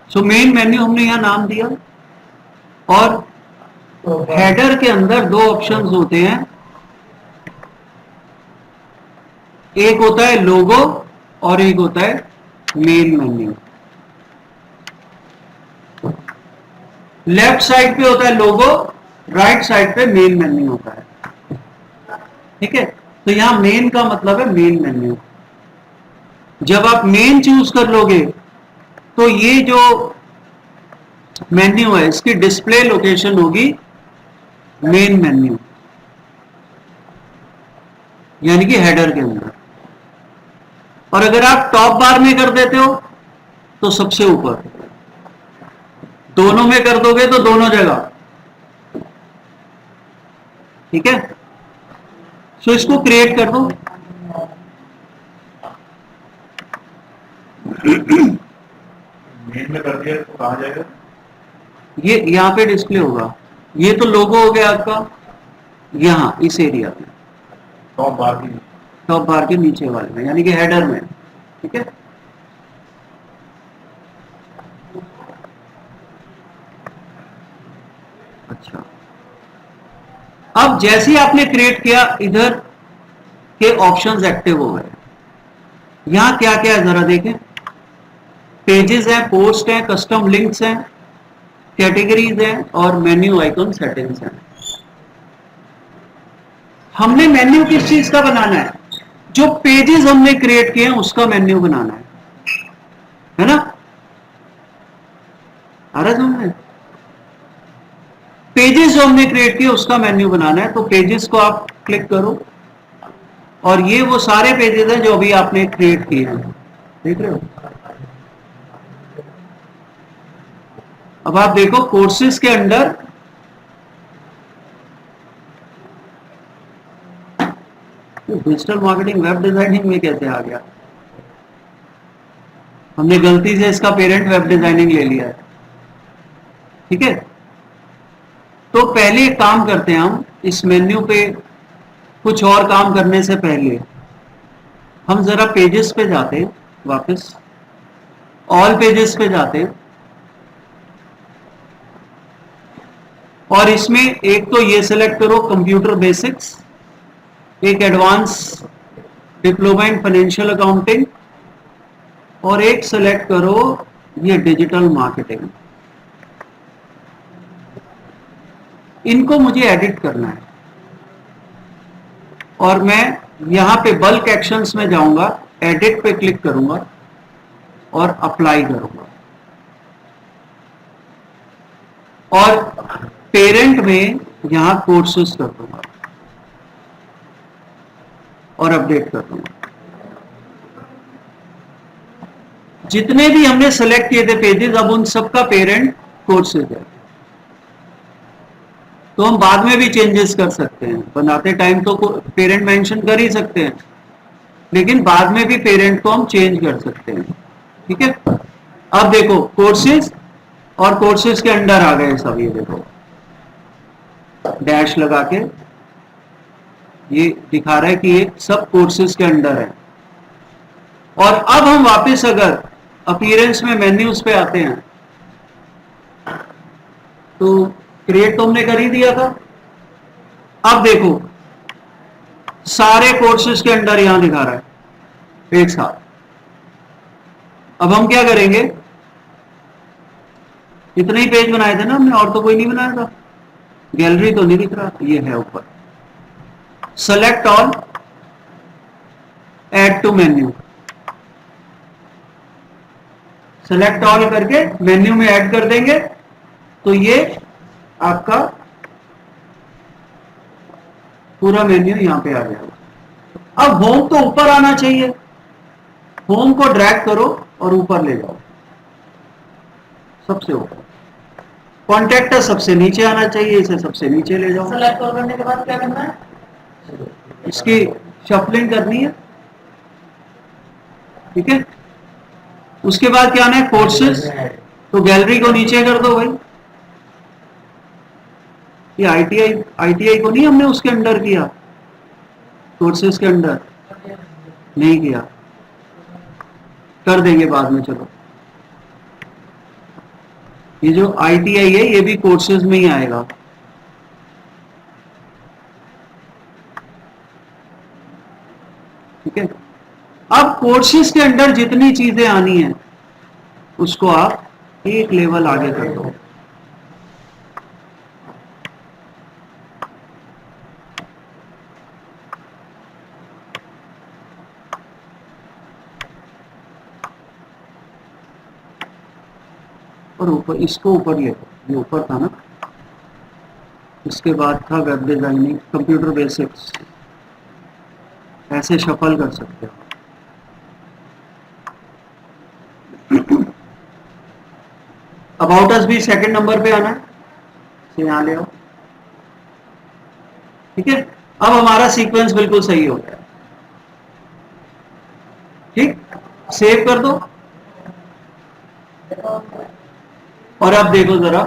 सो मेन मेन्यू हमने यहां नाम दिया, और हेडर के अंदर दो ऑप्शंस होते हैं, एक होता है लोगो और एक होता है मेन मेन्यू। लेफ्ट साइड पे होता है लोगो, राइट साइड पे मेन मेन्यू होता है। ठीक है, तो यहां मेन का मतलब है मेन मेन्यू। जब आप मेन चूज कर लोगे तो ये जो मेन्यू है इसकी डिस्प्ले लोकेशन होगी मेन मेन्यू, यानी कि हेडर के अंदर। और अगर आप टॉप बार में कर देते हो तो सबसे ऊपर, दोनों में कर दोगे तो दोनों जगह। ठीक है, सो इसको क्रिएट कर दो। मेन में कर दिया तो कहाँ जाएगा? ये यहां पे डिस्प्ले होगा, ये तो लोगो हो गया आपका, यहां इस एरिया में टॉप बार की टॉप बार के नीचे वाले में, यानी कि हेडर में। ठीक है, अच्छा, अब जैसे ही आपने क्रिएट किया इधर के ऑप्शंस एक्टिव हो गए। यहां क्या क्या है जरा देखें, पेजेस हैं, पोस्ट हैं, कस्टम लिंक्स हैं, कैटेगरीज हैं और मेन्यू आइकन सेटिंग्स हैं। हमने मेन्यू किस चीज का बनाना है? जो पेजेस हमने क्रिएट किए हैं उसका मेन्यू बनाना है ना? आ रहा समझ में? पेजेस जो हमने क्रिएट किए उसका मेन्यू बनाना है, तो पेजेस को आप क्लिक करो और ये वो सारे पेजेस हैं जो अभी आपने क्रिएट किए हैं, देख रहे हो? अब आप देखो कोर्सेज के अंदर डिजिटल मार्केटिंग वेब डिजाइनिंग में कैसे आ गया? हमने गलती से इसका पेरेंट वेब डिजाइनिंग ले लिया है। ठीक है, तो पहले एक काम करते हैं, हम इस मेन्यू पे कुछ और काम करने से पहले हम जरा पेजेस पे जाते हैं, वापस ऑल पेजेस पे जाते हैं, और इसमें एक तो ये सिलेक्ट करो कंप्यूटर बेसिक्स, एक advance diploma in financial accounting, और एक सिलेक्ट करो ये डिजिटल मार्केटिंग। इनको मुझे एडिट करना है और मैं यहां पे बल्क एक्शंस में जाऊंगा, एडिट पे क्लिक करूंगा और अप्लाई करूंगा, और पेरेंट में यहां कोर्सेज कर दूंगा और अपडेट कर दूंगा। जितने भी हमने सेलेक्ट किए थे पेजेस, अब उन सबका पेरेंट कोर्सेज है। तो हम बाद में भी चेंजेस कर सकते हैं, बनाते टाइम तो पेरेंट मेंशन कर ही सकते हैं, लेकिन बाद में भी पेरेंट को हम चेंज कर सकते हैं। ठीक है, अब देखो कोर्सेज, और कोर्सेज के अंडर आ गए सब, ये देखो डैश लगा के ये दिखा रहा है कि ये सब कोर्सेज के अंडर है। और अब हम वापस अगर अपीयरेंस में मेन्यूज पे आते हैं तो क्रिएट तो हमने कर ही दिया था। अब देखो सारे कोर्सेज के अंडर यहां दिखा रहा है एक साथ। अब हम क्या करेंगे, इतने ही पेज बनाए थे ना हमने, और तो कोई नहीं बनाया था। गैलरी तो नहीं दिख रहा, ये है ऊपर। Select all, add to menu. Select all करके मेन्यू में ऐड कर देंगे तो ये आपका पूरा मेन्यू यहां पे आ गया। अब होम तो ऊपर आना चाहिए, होम को ड्रैग करो और ऊपर ले जाओ, सबसे ऊपर। कॉन्टैक्ट सबसे नीचे आना चाहिए, इसे सबसे नीचे ले जाओ। सेलेक्ट करने के बाद क्या करना है? इसकी शफलिंग करनी है, ठीक है। उसके बाद क्या आना है, कोर्सेज, तो गैलरी को नीचे कर दो भाई। ये आईटीआई को नहीं हमने उसके अंडर किया, कोर्सेज के अंडर नहीं किया, कर देंगे बाद में। चलो ये जो आईटीआई है ये भी कोर्सेज में ही आएगा, ठीक है। अब कोर्सेज के अंडर जितनी चीजें आनी है उसको आप एक लेवल आगे कर दो। और ऊपर, इसको ऊपर ले लो, ये ऊपर था ना, इसके बाद था वेब डिजाइनिंग, कंप्यूटर बेसिक्स। ऐसे शफल कर सकते हो। अबाउट अस भी सेकंड नंबर पे आना है, इसे यहां ले आओ, ठीक है। अब हमारा सीक्वेंस बिल्कुल सही हो गया, ठीक। सेव कर दो और अब देखो जरा,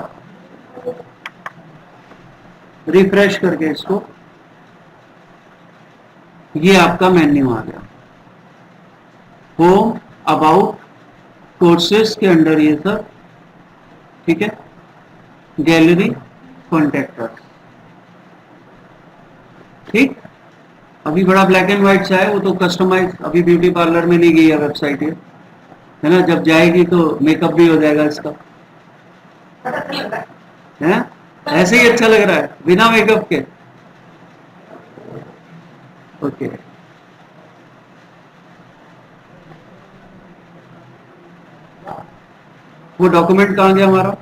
रिफ्रेश करके इसको, ये आपका मेन्यू आ गया। होम, अबाउट, कोर्सेज के अंडर ये सब, ठीक है। गैलरी, कॉन्टैक्ट, ठीक। अभी बड़ा ब्लैक एंड व्हाइट सा है, वो तो कस्टमाइज, अभी ब्यूटी पार्लर में नहीं गई है वेबसाइट ये, है ना। जब जाएगी तो मेकअप भी हो जाएगा इसका, है। ऐसे ही अच्छा लग रहा है बिना मेकअप के, ओके। वो डॉक्यूमेंट कहाँ गया हमारा,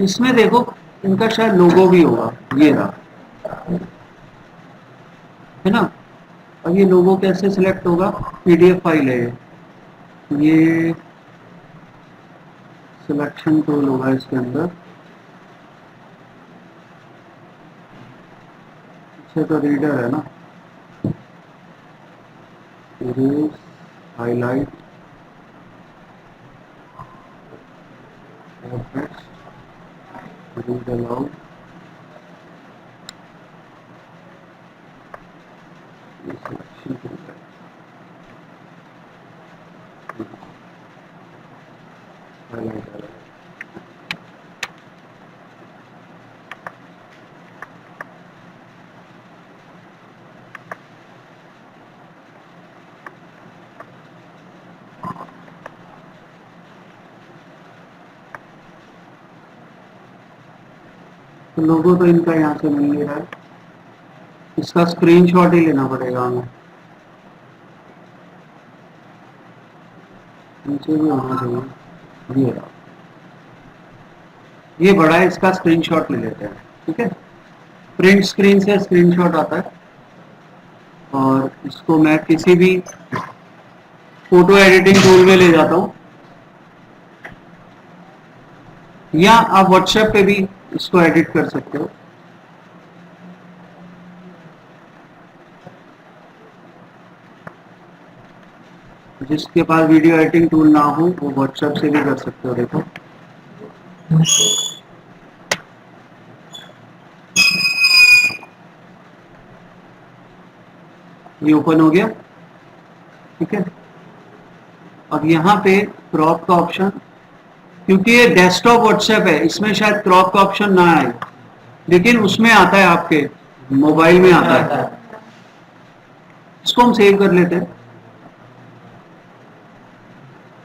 इसमें देखो इनका शायद लोगो भी होगा, ये रहा, है ना। अब ये लोगो कैसे सिलेक्ट होगा, पीडीएफ फाइल है ये सिलेक्शन टूल होगा इसके अंदर। अच्छा तो रीडर है ना, इरेज, हाईलाइट, रीड अलाउड, ये सिलेक्शन टूल है, हाईलाइट है। तो लोगो तो इनका यहाँ से मिल नहीं रहा है, इसका स्क्रीनशॉट ही लेना पड़ेगा हमें, नीचे भी होना चाहिए। ये रहा, ये बड़ा है, इसका स्क्रीनशॉट ले लेते हैं, ठीक है। प्रिंट स्क्रीन से स्क्रीनशॉट आता है, और इसको मैं किसी भी फोटो एडिटिंग टूल में ले जाता हूँ, या आप व्हाट्सएप पे भी इसको एडिट कर सकते हो। जिसके पास वीडियो एडिटिंग टूल ना हो वो व्हाट्सएप से भी कर सकते हो। देखो ये ओपन हो गया, ठीक है। अब यहाँ पे क्रॉप का ऑप्शन, क्योंकि ये डेस्कटॉप व्हाट्सएप है, इसमें शायद क्रॉप का ऑप्शन ना आए, लेकिन उसमें आता है, आपके मोबाइल में आता है। इसको हम सेव कर लेते हैं,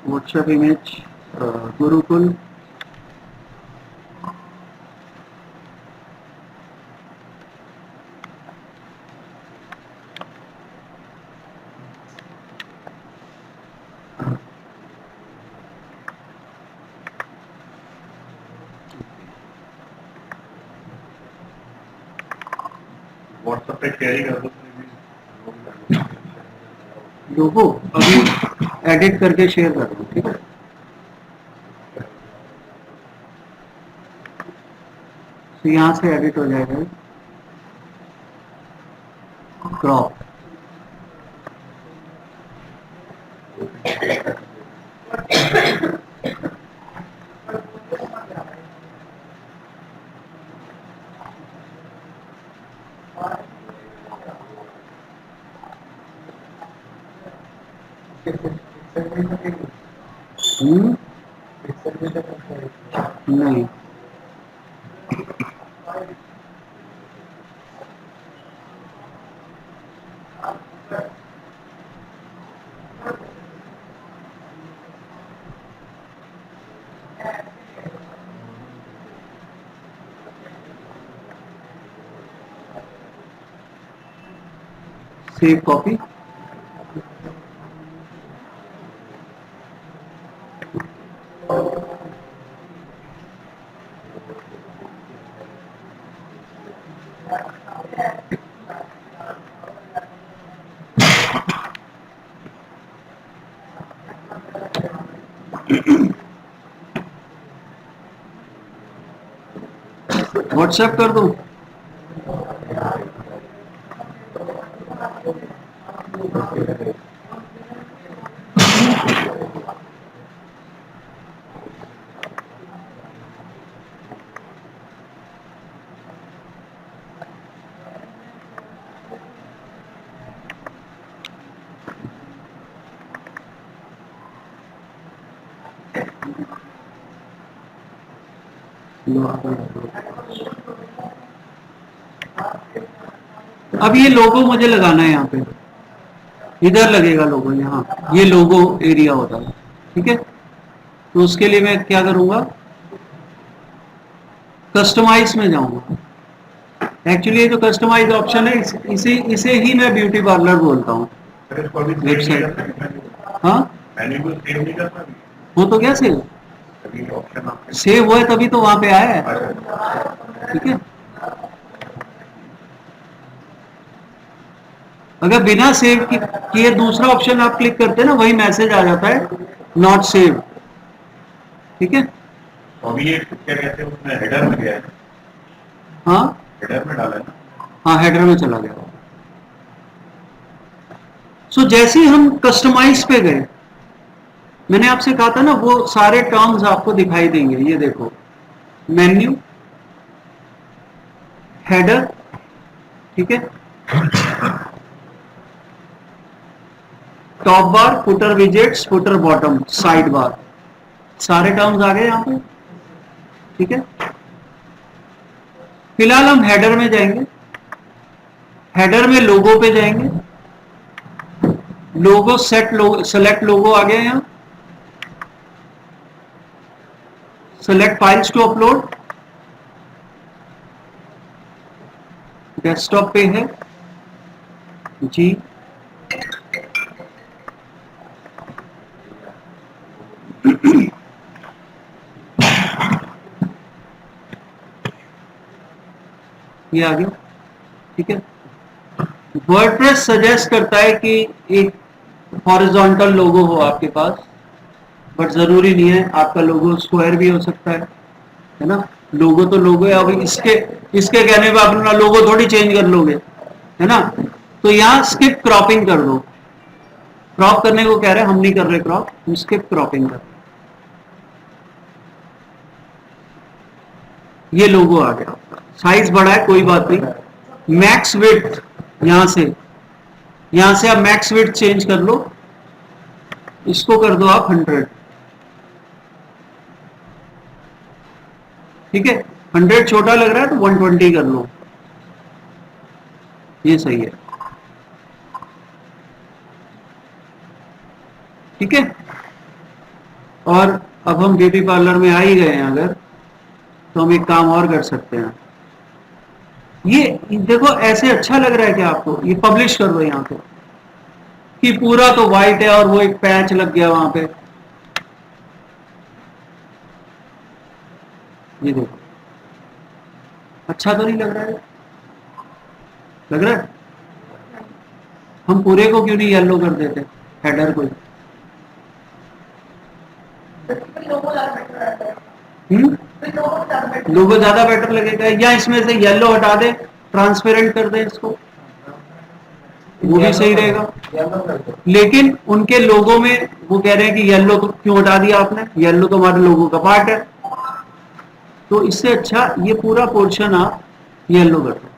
व्हाट्सएप इमेज गुरुकुल। व्हाट्सएप पे कैरी कर दो। लोगो अभी एडिट करके शेयर कर दो, ठीक है। तो यहाँ से एडिट हो जाएगा क्रॉप। नहीं, सेव कॉपी। व्हाट्सएप कर दूं? अब ये लोगो मुझे लगाना है यहाँ पे, इधर लगेगा लोगो, यहाँ ये लोगो एरिया होता है, ठीक है। तो उसके लिए मैं क्या करूंगा, कस्टमाइज में जाऊंगा। एक्चुअली ये जो कस्टमाइज ऑप्शन है, इसे ही मैं ब्यूटी पार्लर बोलता हूँ वेबसाइट। हाँ, वो तो क्या सेव सेव हुआ है, तभी तो वहां पे आया है, ठीक है। अगर बिना सेव किए दूसरा ऑप्शन आप क्लिक करते हैं ना, वही मैसेज आ जाता है नॉट सेव, ठीक है। तो अभी ये क्या कहते हैं, उसने हेडर में गया है। हाँ, हेडर में डाला है ना। हाँ, हेडर में चला गया। सो जैसे ही हम कस्टमाइज पे गए, मैंने आपसे कहा था ना, वो सारे टर्म्स आपको दिखाई देंगे। ये देखो, मेन्यू, हेडर, ठीक है, टॉप बार, footer widgets, footer bottom, side bar, सारे टर्म्स आ गए यहाँ पे, ठीक है। फिलहाल हम हेडर में जाएंगे, हेडर में लोगो पे जाएंगे, लोगो सेलेक्ट लोगो आ गया यहाँ, select files to upload, desktop पे है जी। ये आ गया, ठीक है। वर्डप्रेस सजेस्ट करता है कि एक हॉरिजॉन्टल लोगो हो आपके पास, बट जरूरी नहीं है, आपका लोगो स्क्वायर भी हो सकता है ना। लोगो तो लोगो है, अब इसके कहने पर आप अपना लोगो थोड़ी चेंज कर लोगे, है ना। तो यहाँ स्किप क्रॉपिंग कर दो, क्रॉप करने को कह रहे हैं, हम नहीं कर रहे क्रॉप, हम स्किप क्रॉपिंग कर रहे। ये लोगो आ गया, साइज बड़ा है, कोई बात नहीं। मैक्स विड्थ, यहां से यहां से आप मैक्स विड्थ चेंज कर लो, इसको कर दो आप 100, ठीक है। 100 छोटा लग रहा है तो 120 कर लो, ये सही है, ठीक है। और अब हम ब्यूटी पार्लर में आ ही गए हैं अगर, तो हम एक काम और कर सकते हैं। ये देखो ऐसे अच्छा लग रहा है क्या आपको? ये पब्लिश कर दो यहाँ पे कि पूरा तो व्हाइट है और वो एक पैच लग गया वहां पे, ये देखो अच्छा तो नहीं लग रहा है? लग रहा है? हम पूरे को क्यों नहीं येलो कर देते, हेडर को? लोगो ज्यादा बेटर लगेगा, या इसमें से येलो हटा दे, ट्रांसपेरेंट कर दे इसको, वो भी सही रहेगा। लेकिन उनके लोगों में वो कह रहे हैं कि येलो तो क्यों हटा दिया आपने, येलो तो हमारे लोगों का पार्ट है। तो इससे अच्छा ये पूरा पोर्शन आप येलो कर दो।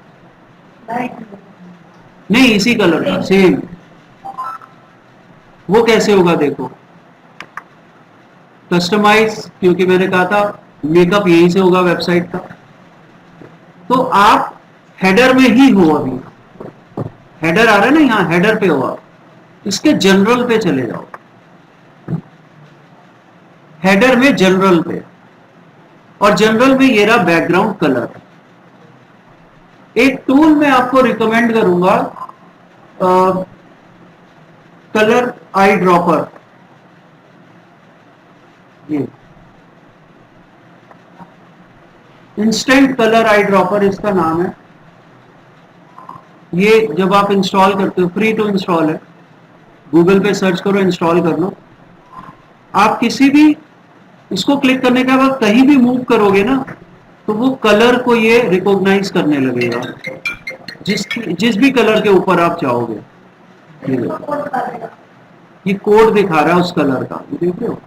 नहीं, इसी कलर का सेम। वो कैसे होगा देखो, कस्टमाइज, क्योंकि मैंने कहा था मेकअप यहीं से होगा वेबसाइट का। तो आप हेडर में ही हो, अभी हेडर आ रहा है ना, यहाँ हेडर पे हो आप, इसके जनरल पे चले जाओ, हेडर में जनरल पे, और जनरल में ये रहा बैकग्राउंड कलर। एक टूल मैं आपको रिकमेंड करूंगा, कलर आई ड्रॉपर, ये इंस्टेंट कलर आई ड्रॉपर इसका नाम है। ये जब आप इंस्टॉल करते हो, फ्री टू इंस्टॉल है, गूगल पे सर्च करो, इंस्टॉल कर लो। आप किसी भी, इसको क्लिक करने के बाद कहीं भी मूव करोगे ना, तो वो कलर को ये रिकॉग्नाइज करने लगेगा, जिस भी कलर के ऊपर आप चाहोगे। ये कोड दिखा रहा है उस कलर का, ये देख रहे हो,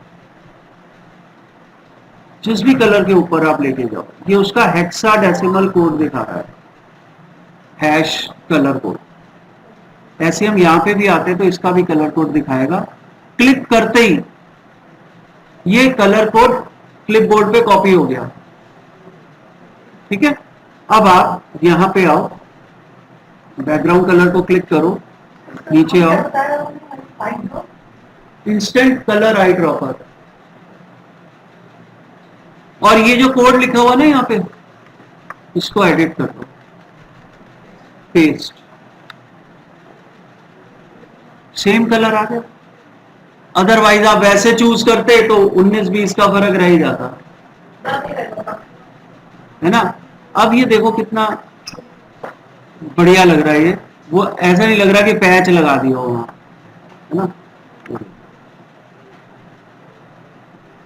जिस भी कलर के ऊपर आप लेके जाओ, ये उसका हेक्साडेसिमल कोड दिखा रहा है, हैश कलर कोड। ऐसे हम यहां पे भी आते तो इसका भी कलर कोड दिखाएगा। क्लिक करते ही ये कलर कोड क्लिपबोर्ड पे कॉपी हो गया, ठीक है। अब आप यहां पे आओ, बैकग्राउंड कलर को क्लिक करो, नीचे आओ, इंस्टेंट कलर आई ड्रॉपर, और ये जो कोड लिखा हुआ ना यहाँ पे, इसको एडिट कर दो, पेस्ट, सेम कलर आ गया। अदरवाइज आप वैसे चूज करते तो 19-20 का फर्क रह ही जाता, है ना। अब ये देखो कितना बढ़िया लग रहा है ये, वो ऐसा नहीं लग रहा कि पैच लगा दिया हो वहां, है ना।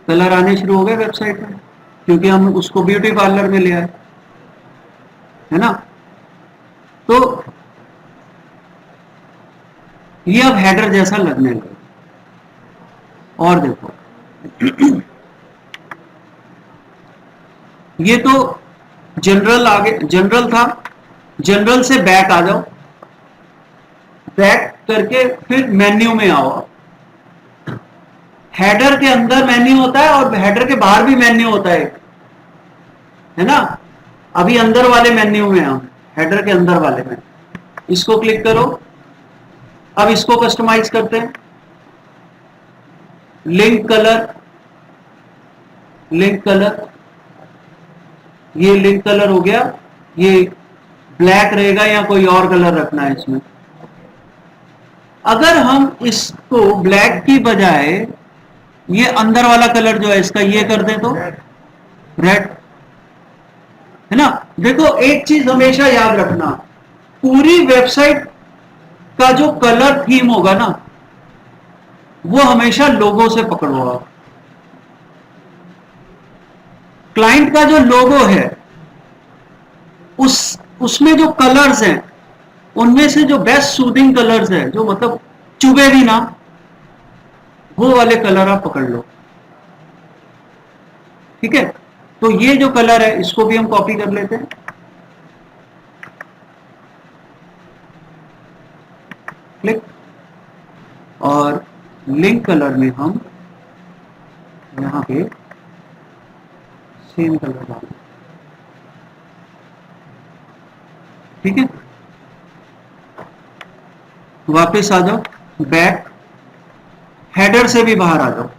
कलर आने शुरू हो गए वेबसाइट में, क्योंकि हम उसको ब्यूटी पार्लर में ले आए, है ना। तो ये अब हेडर जैसा लगने लगा। और देखो ये तो जनरल, आगे जनरल था, जनरल से बैक आ जाओ, बैक करके फिर मेन्यू में आओ। हेडर के अंदर मेन्यू होता है और हेडर के बाहर भी मेन्यू होता है ना। अभी अंदर वाले मेन्यू में हम, हेडर के अंदर वाले में, इसको क्लिक करो। अब इसको कस्टमाइज करते हैं, लिंक कलर, लिंक कलर, ये लिंक कलर हो गया। ये ब्लैक रहेगा या कोई और कलर रखना है इसमें? अगर हम इसको ब्लैक की बजाय ये अंदर वाला कलर जो है इसका ये कर दें तो रेड, है ना। देखो एक चीज हमेशा याद रखना, पूरी वेबसाइट का जो कलर थीम होगा ना, वो हमेशा लोगो से पकड़ो आप। क्लाइंट का जो लोगो है उसमें जो कलर्स हैं, उनमें से जो बेस्ट सूदिंग कलर्स हैं, जो मतलब चुभे भी ना, वो वाले कलर आप पकड़ लो, ठीक है। तो ये जो कलर है इसको भी हम कॉपी कर लेते हैं, क्लिक, और लिंक कलर में हम यहाँ पे सेम कलर डालें। ठीक है, वापस आ जाओ, बैक, हेडर से भी बाहर आ जाओ,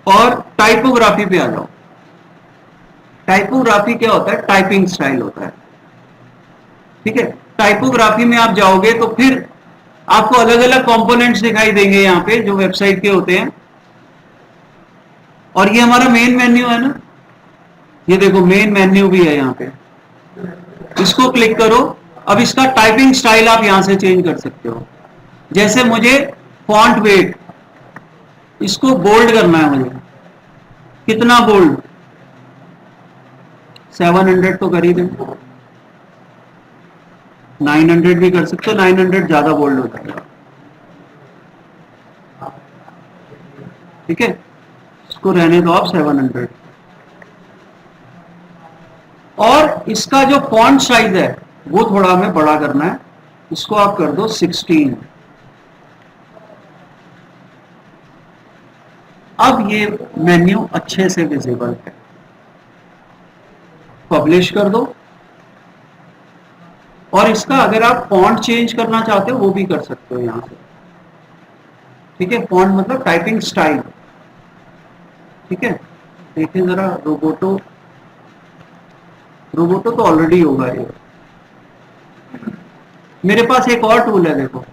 और टाइपोग्राफी पे आ जाओ। टाइपोग्राफी क्या होता है? टाइपिंग स्टाइल होता है। ठीक है, टाइपोग्राफी में आप जाओगे तो फिर आपको अलग अलग कंपोनेंट्स दिखाई देंगे यहाँ पे जो वेबसाइट के होते हैं, और ये हमारा मेन मेन्यू है ना, ये देखो मेन मेन्यू भी है यहाँ पे, इसको क्लिक करो। अब इसका टाइपिंग स्टाइल आप यहां से चेंज कर सकते हो। जैसे मुझे फॉन्ट वेट, इसको बोल्ड करना है मुझे, कितना बोल्ड? 700 तो कर ही दें, 900 भी कर सकते हो, 900 ज्यादा बोल्ड हो जाएगा। ठीक है, इसको रहने दो आप 700। और इसका जो फॉन्ट साइज है वो थोड़ा हमें बड़ा करना है, इसको आप कर दो 16। अब ये मेन्यू अच्छे से विजिबल है। पब्लिश कर दो, और इसका अगर आप फॉन्ट चेंज करना चाहते हो वो भी कर सकते हो यहां से। ठीक है, फॉन्ट मतलब टाइपिंग स्टाइल। ठीक है, देखिए जरा, रोबोटो, रोबोटो तो ऑलरेडी होगा ये। मेरे पास एक और टूल है, देखो,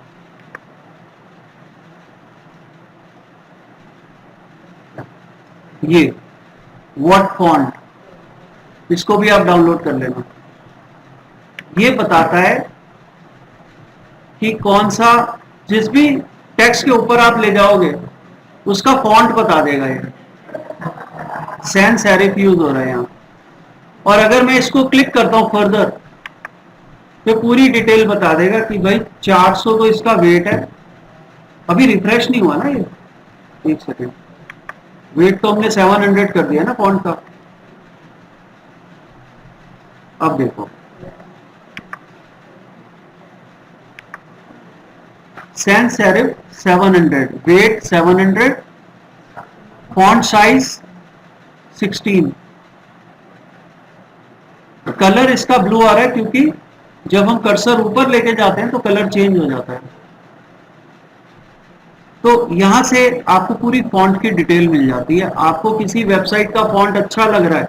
ये व्हाट फॉन्ट, इसको भी आप डाउनलोड कर लेना। ये बताता है कि कौन सा, जिस भी टेक्स्ट के ऊपर आप ले जाओगे उसका फॉन्ट बता देगा ये। सैंस सेरिफ यूज हो रहा है यहाँ, और अगर मैं इसको क्लिक करता हूं फर्दर तो पूरी डिटेल बता देगा कि भाई 400 तो इसका वेट है। अभी रिफ्रेश नहीं हुआ ना ये, एक सेकेंड, वेट तो हमने 700 कर दिया ना फॉन्ट का। अब देखो, sans serif 700, weight 700, font size 16। Colour इसका ब्लू आ रहा है क्योंकि जब हम कर्सर ऊपर लेके जाते हैं तो कलर चेंज हो जाता है। तो यहां से आपको पूरी फॉन्ट की डिटेल मिल जाती है। आपको किसी वेबसाइट का फॉन्ट अच्छा लग रहा है,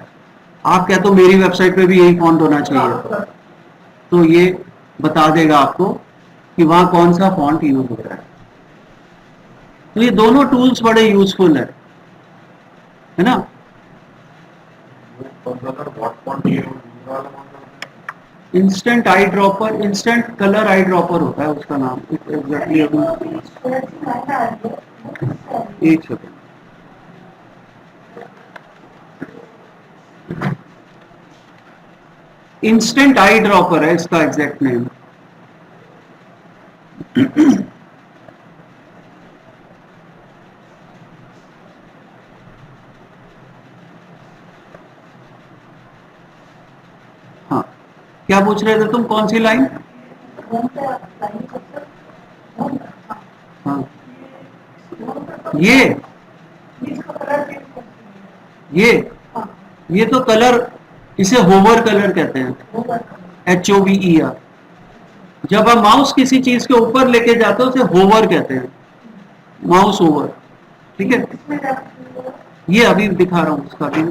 आप कहते हो मेरी वेबसाइट पे भी यही फॉन्ट होना चाहिए, तो ये बता देगा आपको कि वहां कौन सा फॉन्ट यूज हो रहा है। तो ये दोनों टूल्स बड़े यूजफुल है ना। Instant eye dropper, instant colour eye dropper होता है उसका नाम एग्जैक्टली। एक सेकंड, इंस्टेंट आई ड्रॉपर है इसका एग्जैक्ट नेम। हाँ, क्या पूछ रहे थे तुम, कौन सी लाइन? हाँ, ये तो कलर, इसे होवर कलर कहते हैं, HOVER। जब आप माउस किसी चीज के ऊपर लेके जाते हो उसे होवर कहते हैं, माउस ओवर। ठीक है, ये अभी दिखा रहा हूं इसका भी।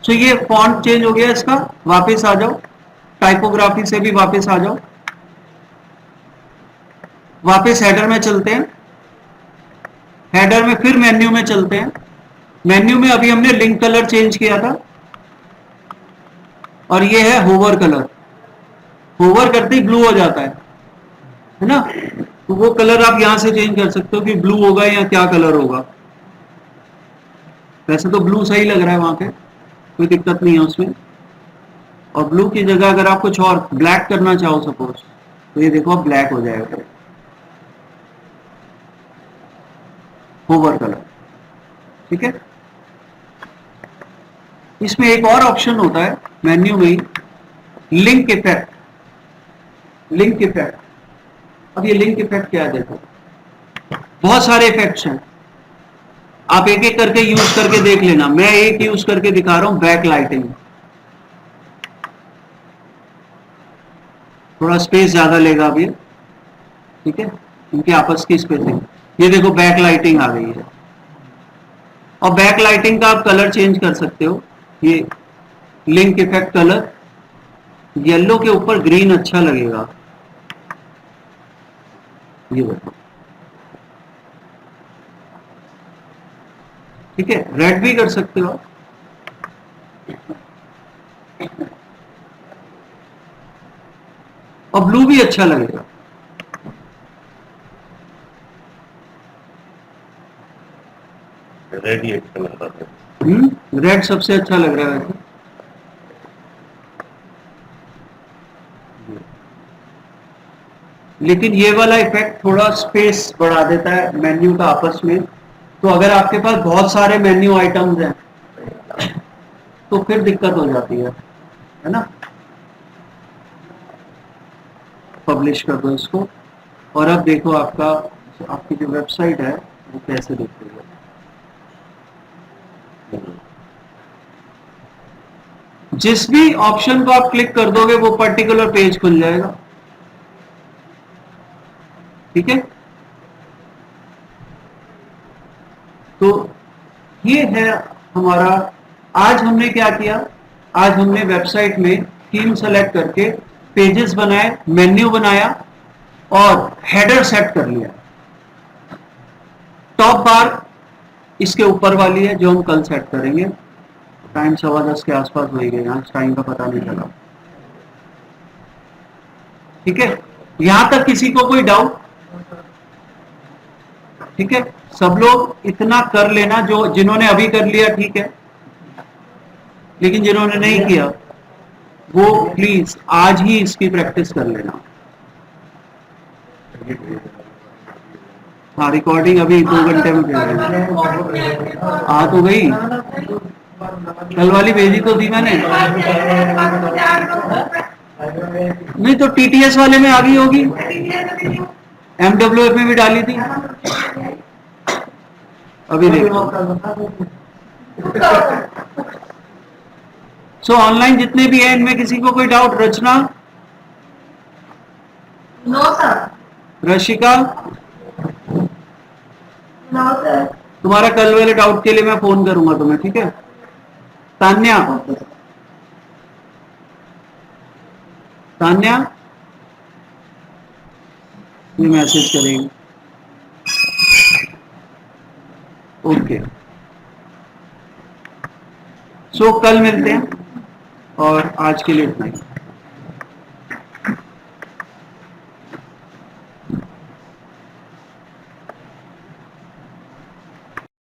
सो ये फॉन्ट चेंज हो गया इसका, वापस आ जाओ, टाइपोग्राफी से भी वापस आ जाओ, वापस हेडर में चलते हैं। हेडर में फिर मेन्यू में चलते हैं। मेन्यू में अभी हमने लिंक कलर चेंज किया था, और ये है होवर कलर। होवर करते ही ब्लू हो जाता है ना, तो वो कलर आप यहां से चेंज कर सकते हो कि ब्लू होगा या क्या कलर होगा। वैसे तो ब्लू सही लग रहा है वहां पे, कोई दिक्कत नहीं है उसमें। और ब्लू की जगह अगर आप कुछ और ब्लैक करना चाहो सपोज, तो ये देखो ब्लैक हो जाएगा, होवर कलर। ठीक है, इसमें एक और ऑप्शन होता है मेन्यू में ही, लिंक इफेक्ट। Link effect. अब ये लिंक इफेक्ट क्या है देखो, बहुत सारे इफेक्ट्स हैं, आप एक एक करके यूज करके देख लेना। मैं एक यूज करके दिखा रहा हूं, बैक लाइटिंग। थोड़ा स्पेस ज्यादा लेगा अब ये, ठीक है, इनके आपस की स्पेसिंग। ये देखो बैक लाइटिंग आ गई है, और बैक लाइटिंग का आप कलर चेंज कर सकते हो। ये लिंक इफेक्ट कलर, येलो के ऊपर ग्रीन अच्छा लगेगा, ये देखो, ठीक है। रेड भी कर सकते हो, और ब्लू भी अच्छा लगेगा। रेड ही अच्छा लगता है। रेड सबसे अच्छा लग रहा है वैसे। लेकिन ये वाला इफेक्ट थोड़ा स्पेस बढ़ा देता है मेन्यू का आपस में। तो अगर आपके पास बहुत सारे मेन्यू आइटम्स हैं तो फिर दिक्कत हो जाती है ना। पब्लिश कर दो इसको, और अब देखो आपका, आपकी जो वेबसाइट है वो कैसे दिख रही है। जिस भी ऑप्शन को आप क्लिक कर दोगे वो पर्टिकुलर पेज खुल जाएगा, ठीक है। तो ये है हमारा, आज हमने क्या किया, आज हमने वेबसाइट में थीम सेलेक्ट करके पेजेस बनाए, मेन्यू बनाया और हेडर सेट कर लिया। टॉप बार इसके ऊपर वाली है जो हम कल सेट करेंगे। टाइम 10:15 के आसपास हो ही गए, आज टाइम का पता नहीं चला, ठीक है। यहां तक किसी को कोई डाउट? ठीक है, सब लोग इतना कर लेना, जो जिन्होंने अभी कर लिया ठीक है, लेकिन जिन्होंने नहीं किया वो प्लीज आज ही इसकी प्रैक्टिस कर लेना। हाँ, रिकॉर्डिंग अभी 2 घंटे में भेज, आ तो गई, कल वाली भेजी तो थी मैंने, नहीं तो टीटीएस वाले में आ गई होगी, MWF में भी डाली थी, अभी देखो। सो ऑनलाइन जितने भी हैं इनमें किसी को कोई doubt? Rachna? No sir. Rashika? No sir. तुम्हारा कल वाले डाउट के लिए मैं फोन करूंगा तुम्हें, ठीक है। तान्या? तान्या ये मैसेज करेगी, ओके। सो कल मिलते हैं, और आज के लिए इतना ही।